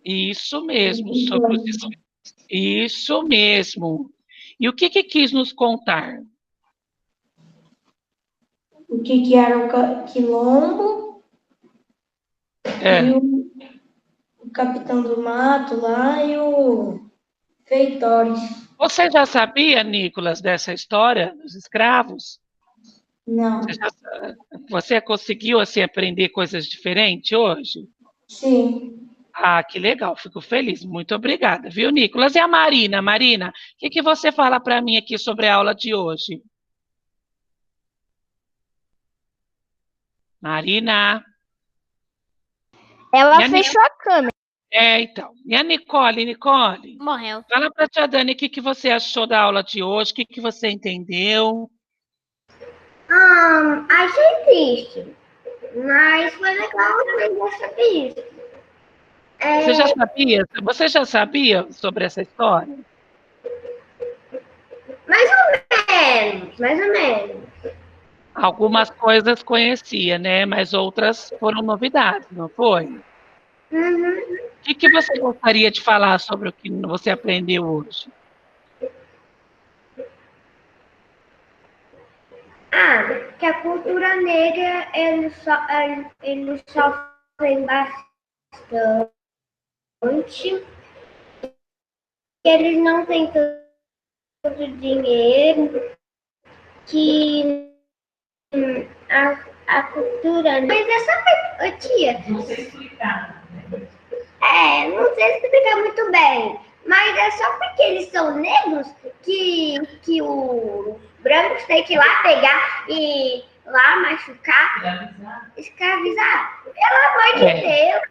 Isso mesmo, sobre os escravos. Isso mesmo. E o que quis nos contar? O que era o quilombo e o Capitão do Mato lá e o Feitores. Você já sabia, Nicolas, dessa história dos escravos? Não. Você conseguiu assim aprender coisas diferentes hoje? Sim. Ah, que legal, fico feliz. Muito obrigada, viu, Nicolas? E a Marina? Marina, o que você fala para mim aqui sobre a aula de hoje? Marina? Ela E a fechou a câmera. então. E a Nicole? Nicole, Morreu. fala para a tia Dani o que você achou da aula de hoje, o que você entendeu. Achei triste, mas foi legal aprender sobre isso. Você já sabia sobre essa história? Mais ou mais ou menos. Algumas coisas conhecia, né? Mas outras foram novidades, não foi? Uhum. O que você gostaria de falar sobre o que você aprendeu hoje? Que a cultura negra, eles sofrem bastante, que eles não têm tanto dinheiro, que a cultura... Mas é só... Ô, tia... Não sei explicar. Não sei explicar muito bem, mas é só porque eles são negros que os brancos têm que ir lá pegar e lá machucar, escravizar. Pelo amor de Deus.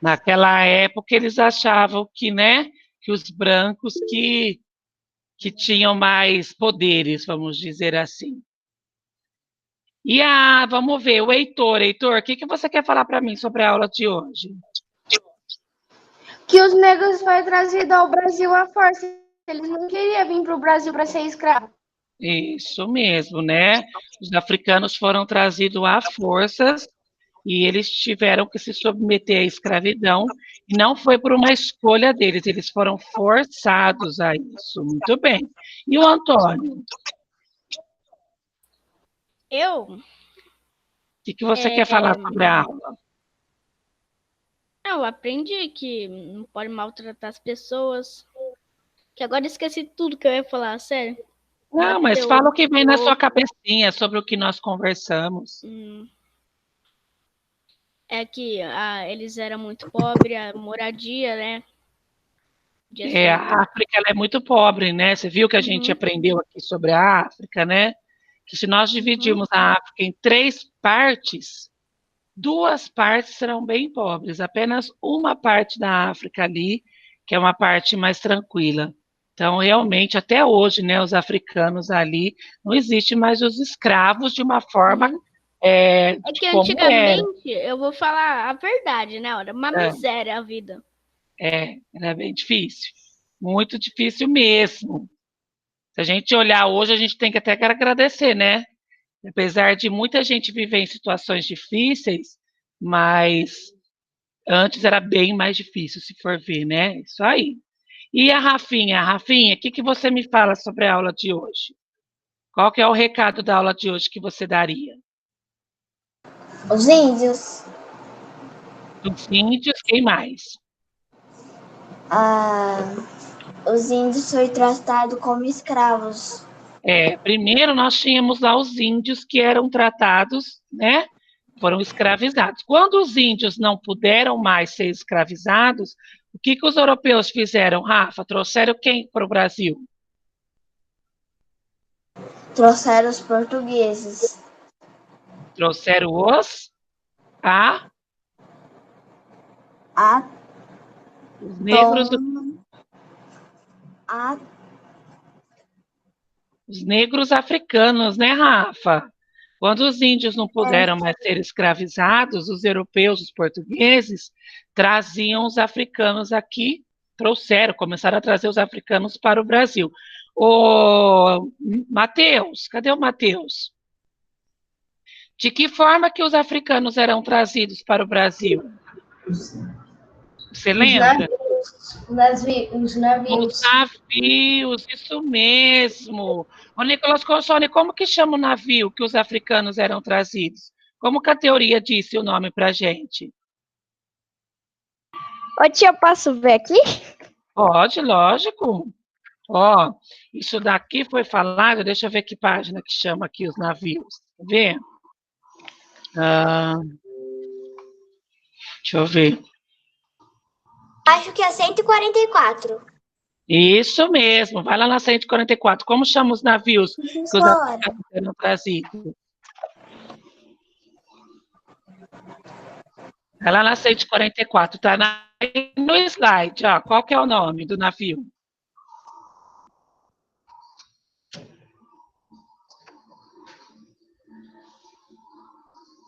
Naquela época eles achavam que, né, que os brancos que tinham mais poderes, vamos dizer assim. E vamos ver, o Heitor, o que você quer falar para mim sobre a aula de hoje? Que os negros foi trazido ao Brasil à força. Eles não queriam vir para o Brasil para ser escravo. Isso mesmo, né? Os africanos foram trazidos à forças e eles tiveram que se submeter à escravidão, e não foi por uma escolha deles, eles foram forçados a isso. Muito bem. E o Antônio? Eu? O que você quer falar sobre a aula? Eu aprendi que não pode maltratar as pessoas. Que agora esqueci tudo que eu ia falar, sério. Não, mas fala o que vem na sua cabecinha sobre o que nós conversamos. É que eles eram muito pobres, a moradia, né? A África ela é muito pobre, né? Você viu que a gente aprendeu aqui sobre a África, né? Que se nós dividirmos a África em 3 partes, 2 partes serão bem pobres, apenas uma parte da África ali, que é uma parte mais tranquila. Então, realmente, até hoje, né, os africanos ali, não existe mais os escravos de uma forma É que como antigamente, eu vou falar a verdade, né? Era uma miséria a vida. Era bem difícil. Muito difícil mesmo. Se a gente olhar hoje, a gente tem que até agradecer, né? Apesar de muita gente viver em situações difíceis, mas antes era bem mais difícil, se for ver, né? Isso aí. E a Rafinha? Rafinha, o que você me fala sobre a aula de hoje? Qual que é o recado da aula de hoje que você daria? Os índios. Os índios, quem mais? Os índios foram tratados como escravos. Primeiro nós tínhamos lá os índios que eram tratados, né? Foram escravizados. Quando os índios não puderam mais ser escravizados, o que os europeus fizeram, Rafa? Trouxeram quem para o Brasil? Trouxeram os portugueses. Trouxeram os negros. Os negros africanos, né, Rafa? Quando os índios não puderam mais ser escravizados, os europeus, os portugueses, traziam os africanos aqui, começaram a trazer os africanos para o Brasil. Ô, Mateus, cadê o Mateus? De que forma que os africanos eram trazidos para o Brasil? Você lembra? Os navios. Os navios, isso mesmo. Ô, Nicolas Consone, como que chama o navio que os africanos eram trazidos? Como que a teoria disse o nome para a gente? Ô, tia, eu posso ver aqui? Pode, lógico. Ó, isso daqui foi falado, deixa eu ver que página que chama aqui os navios. Quer ver? Deixa eu ver. Acho que é 144. Isso mesmo, vai lá na 144. Como chama os navios que os Professora. africanos eram trazidos? Vai lá na 144, tá no slide, ó. Qual que é o nome do navio?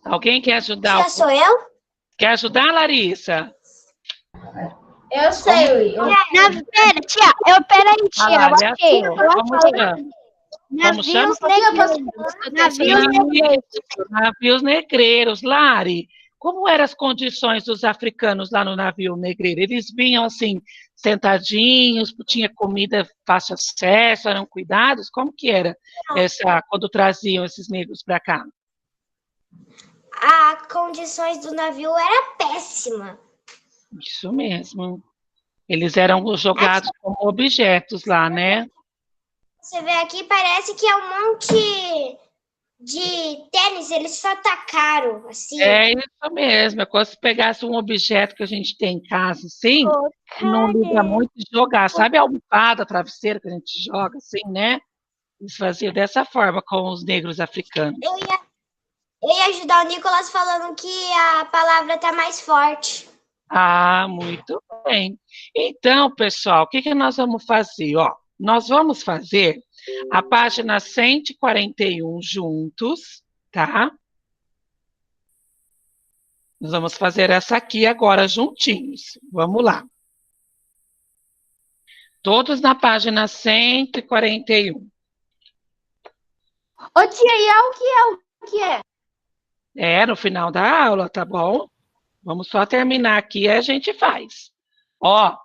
Alguém quer ajudar? Já sou eu? Quer ajudar, Larissa? Eu sei. Pera, tia, peraí, tia, eu achei. Como chama? Como chama? Navios negreiros. Navios negreiros. Lari, como eram as condições dos africanos lá no navio negreiro? Eles vinham assim, sentadinhos, tinha comida fácil acesso, eram cuidados? Como que era quando traziam esses negros para cá? As condições do navio era péssima. Isso mesmo. Eles eram jogados como objetos lá, né? Você vê aqui, parece que é um monte de tênis, eles só tacaram, assim. É isso mesmo. É como se pegasse um objeto que a gente tem em casa, assim, não liga muito e jogar. Sabe a almofada, travesseiro que a gente joga, assim, né? Eles faziam dessa forma com os negros africanos. Eu ia ajudar o Nicolas falando que a palavra tá mais forte. Ah, muito bem. Então, pessoal, o que que nós vamos fazer? Ó, nós vamos fazer a página 141 juntos, tá? Nós vamos fazer essa aqui agora juntinhos. Vamos lá. Todos na página 141. Ô, tia, e é o que é? É, no final da aula, tá bom? Vamos só terminar aqui e a gente faz. Ó,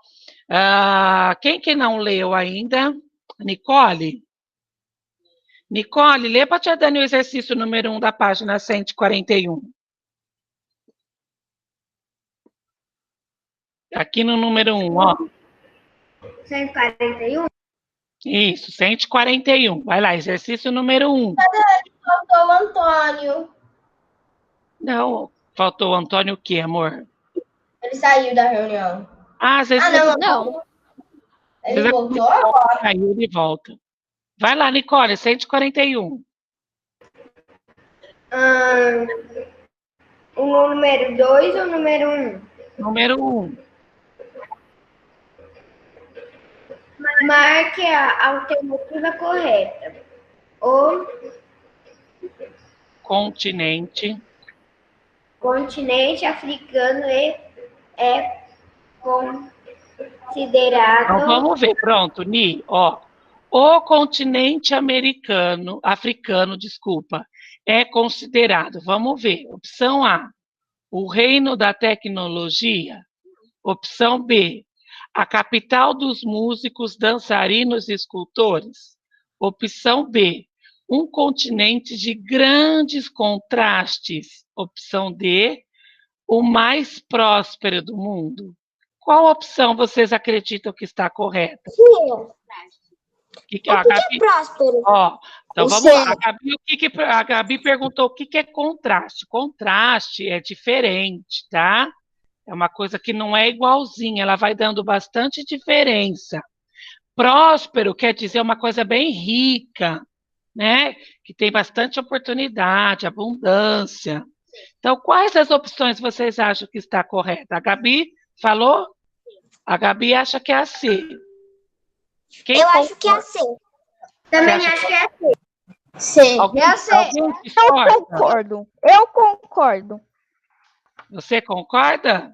quem que não leu ainda? Nicole? Nicole, lê para a tia Dani o exercício número 1 da página 141. Aqui no número 1, ó. 141? Isso, 141. Vai lá, exercício número 1. Faltou o Antônio. Não, faltou o Antônio o quê, amor? Ele saiu da reunião. Ah, às vezes Não. Ele voltou? aí ele volta. Vai lá, Nicole, 141. O número 2 ou o número 1? Número 1. Marque a alternativa correta. O Continente. continente africano é considerado. Então vamos ver, pronto, Ni, ó. O continente africano, desculpa, é considerado. Vamos ver. Opção A, o reino da tecnologia. Opção B, a capital dos músicos, dançarinos e escultores. Opção B, um continente de grandes contrastes. Opção D, o mais próspero do mundo. Qual opção vocês acreditam que está correta? É próspero. Ó, então vamos lá. A Gabi perguntou o que é contraste. Contraste é diferente, tá? É uma coisa que não é igualzinha, ela vai dando bastante diferença. Próspero quer dizer uma coisa bem rica, né? Que tem bastante oportunidade, abundância. Então, quais as opções vocês acham que está correta? A Gabi falou? A Gabi acha que é a C. Eu acho que é a C. Também acho que é a C. C. Alguém Eu discorda? concordo. Eu concordo. Você concorda?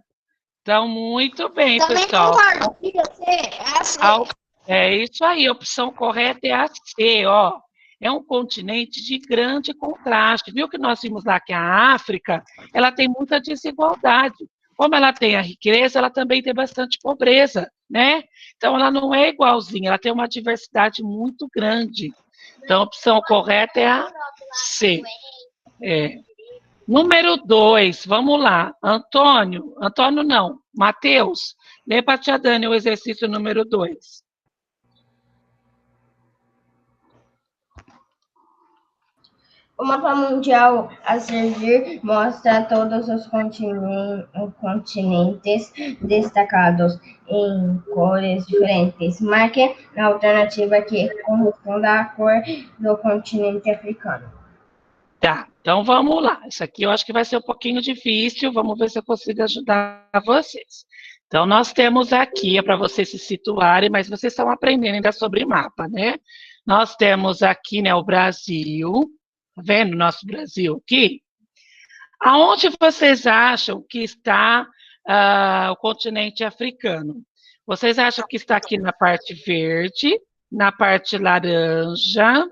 Então, muito bem, Também pessoal. concordo. É a C. É isso aí, a opção correta é a C, ó. É um continente de grande contraste. Viu que nós vimos lá que a África, ela tem muita desigualdade. Como ela tem a riqueza, ela também tem bastante pobreza, né? Então, ela não é igualzinha, ela tem uma diversidade muito grande. Então, a opção correta é a C. Número 2, vamos lá. Antônio não, Matheus, lê para a tia Dani o exercício número 2. O mapa mundial a seguir mostra todos os continentes destacados em cores diferentes. Marque a alternativa que corresponda à cor do continente africano. Tá, então vamos lá. Isso aqui eu acho que vai ser um pouquinho difícil. Vamos ver se eu consigo ajudar vocês. Então, nós temos aqui, é para vocês se situarem, mas vocês estão aprendendo ainda sobre mapa, né? Nós temos aqui, né, o Brasil. Tá vendo o nosso Brasil aqui? Aonde vocês acham que está o continente africano? Vocês acham que está aqui na parte verde, na parte laranja,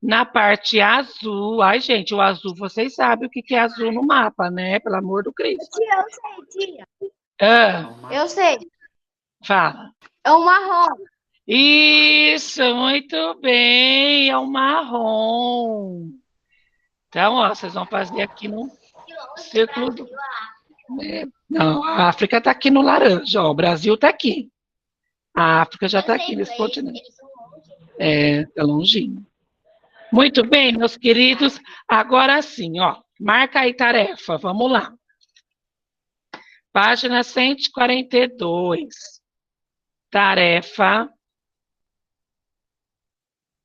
na parte azul? Ai, gente, o azul, vocês sabem o que é azul no mapa, né? Pelo amor do Cristo. Eu sei, tia. Eu sei. Fala. É o marrom. Isso, muito bem, é o marrom. Então, ó, vocês vão fazer aqui no círculo do... Não, a África está aqui no laranja, ó, o Brasil está aqui. A África já está aqui nesse continente. Tá longinho. Muito bem, meus queridos. Agora sim, ó, marca aí tarefa, vamos lá. Página 142. Tarefa.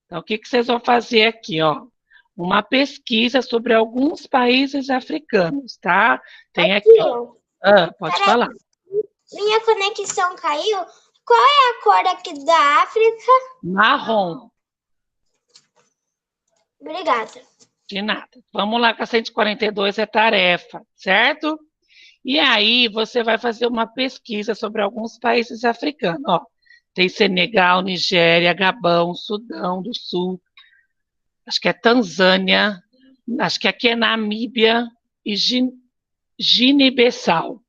Então, o que vocês vão fazer aqui, ó? Uma pesquisa sobre alguns países africanos, tá? Tem aqui, ó. Pode falar. Minha conexão caiu. Qual é a cor aqui da África? Marrom. Obrigada. De nada. Vamos lá, com a 142 é tarefa, certo? E aí, você vai fazer uma pesquisa sobre alguns países africanos, ó. Tem Senegal, Nigéria, Gabão, Sudão do Sul, acho que é Tanzânia, acho que aqui é Namíbia e Guiné-Bissau.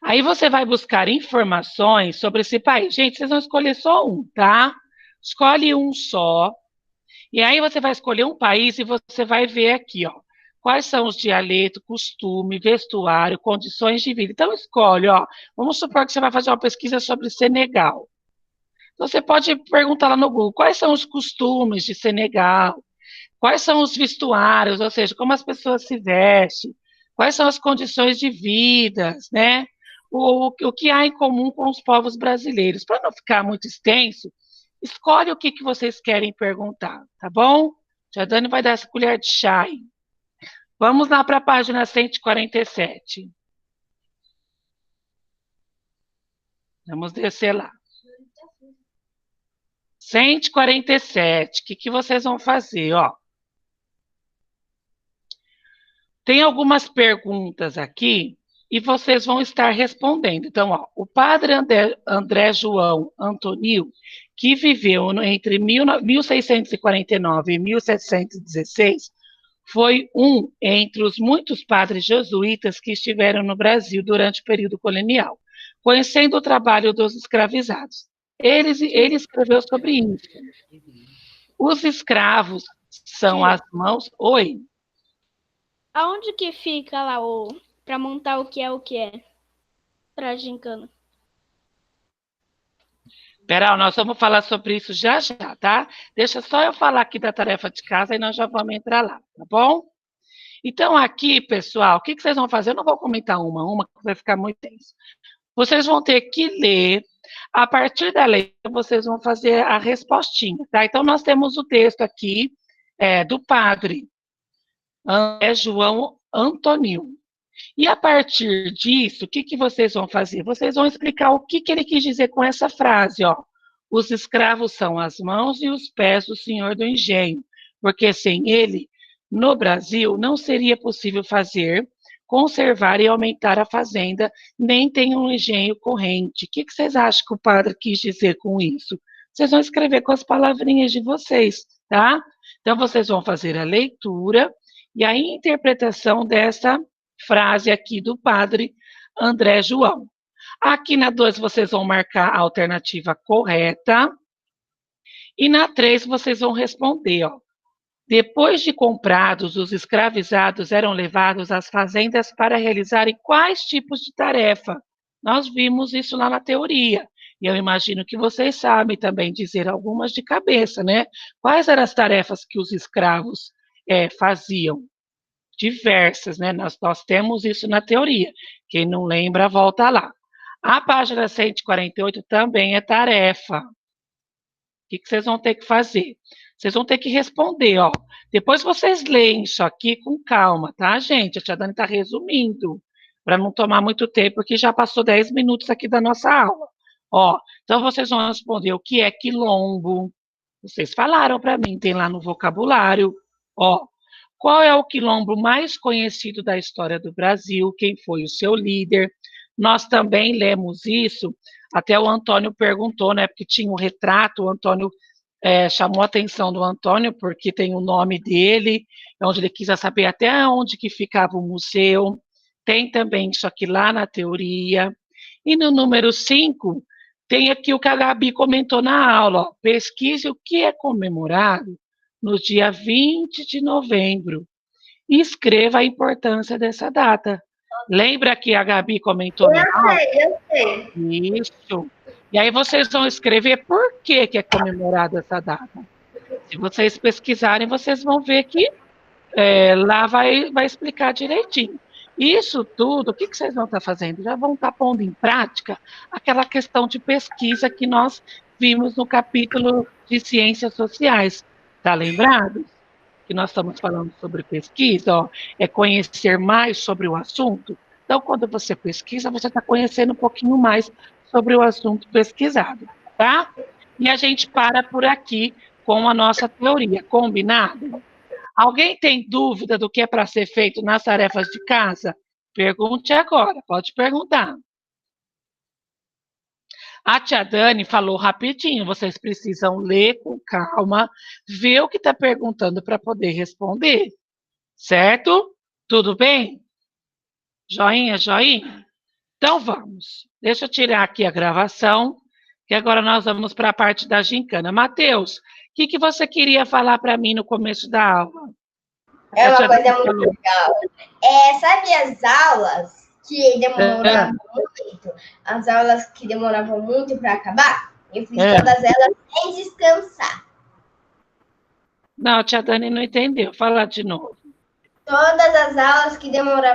Aí você vai buscar informações sobre esse país. Gente, vocês vão escolher só um, tá? Escolhe um só. E aí você vai escolher um país e você vai ver aqui, ó. Quais são os dialetos, costume, vestuário, condições de vida. Então escolhe, ó. Vamos supor que você vai fazer uma pesquisa sobre Senegal. Então, você pode perguntar lá no Google, quais são os costumes de Senegal? Quais são os vestuários, ou seja, como as pessoas se vestem? Quais são as condições de vida, né? O que há em comum com os povos brasileiros? Para não ficar muito extenso, escolhe o que vocês querem perguntar, tá bom? Já Dani vai dar essa colher de chá aí. Vamos lá para a página 147. Vamos descer lá. 147, o que vocês vão fazer, ó? Tem algumas perguntas aqui e vocês vão estar respondendo. Então, ó, o padre André João Antonil, que viveu entre 1649 e 1716, foi um entre os muitos padres jesuítas que estiveram no Brasil durante o período colonial, conhecendo o trabalho dos escravizados. Ele escreveu sobre isso. Os escravos são as mãos... Oi? Aonde que fica lá para montar o que é? Pra gincana. Pera, nós vamos falar sobre isso já, tá? Deixa só eu falar aqui da tarefa de casa e nós já vamos entrar lá, tá bom? Então, aqui, pessoal, o que vocês vão fazer? Eu não vou comentar uma que vai ficar muito tenso. Vocês vão ter que ler. A partir da leitura, vocês vão fazer a respostinha, tá? Então, nós temos o texto aqui do padre André João Antonil. E a partir disso, o que vocês vão fazer? Vocês vão explicar o que ele quis dizer com essa frase, ó. Os escravos são as mãos e os pés do senhor do engenho, porque sem ele, no Brasil, não seria possível fazer, conservar e aumentar a fazenda, nem tem um engenho corrente. O que vocês acham que o padre quis dizer com isso? Vocês vão escrever com as palavrinhas de vocês, tá? Então, vocês vão fazer a leitura e a interpretação dessa frase aqui do padre André João. Aqui na 2, vocês vão marcar a alternativa correta. E na 3, vocês vão responder, ó. Depois de comprados, os escravizados eram levados às fazendas para realizarem quais tipos de tarefa? Nós vimos isso lá na teoria. E eu imagino que vocês sabem também dizer algumas de cabeça, né? Quais eram as tarefas que os escravos faziam? Diversas, né? Nós temos isso na teoria. Quem não lembra, volta lá. A página 148 também é tarefa. O que vocês vão ter que fazer? Vocês vão ter que responder, ó. Depois vocês leem isso aqui com calma, tá, gente? A tia Dani está resumindo, para não tomar muito tempo, porque já passou 10 minutos aqui da nossa aula. Ó, então vocês vão responder o que é quilombo. Vocês falaram para mim, tem lá no vocabulário. Ó, qual é o quilombo mais conhecido da história do Brasil? Quem foi o seu líder? Nós também lemos isso, até o Antônio perguntou, né? Porque tinha um retrato, o Antônio chamou a atenção do Antônio, porque tem o nome dele, onde ele quis saber até onde que ficava o museu. Tem também isso aqui lá na teoria. E no número 5, tem aqui o que a Gabi comentou na aula, ó, pesquise o que é comemorado no dia 20 de novembro. E escreva a importância dessa data. Lembra que a Gabi comentou na aula? Eu sei. Isso. E aí vocês vão escrever por que é comemorada essa data. Se vocês pesquisarem, vocês vão ver que lá vai explicar direitinho. Isso tudo, o que vocês vão estar fazendo? Já vão estar pondo em prática aquela questão de pesquisa que nós vimos no capítulo de Ciências Sociais. Está lembrado? Que nós estamos falando sobre pesquisa, ó, é conhecer mais sobre o assunto. Então, quando você pesquisa, você está conhecendo um pouquinho mais sobre o assunto pesquisado, tá? E a gente para por aqui com a nossa teoria, combinado? Alguém tem dúvida do que é para ser feito nas tarefas de casa? Pergunte agora, pode perguntar. A tia Dani falou rapidinho, vocês precisam ler com calma, ver o que está perguntando para poder responder, certo? Tudo bem? Joinha, joinha? Então vamos. Deixa eu tirar aqui a gravação, que agora nós vamos para a parte da gincana. Matheus, o que você queria falar para mim no começo da aula? É uma coisa muito legal. Sabe as aulas que demoravam muito? As aulas que demoravam muito para acabar? Eu fiz todas elas sem descansar. Não, a tia Dani não entendeu. Fala de novo. Todas as aulas que demoravam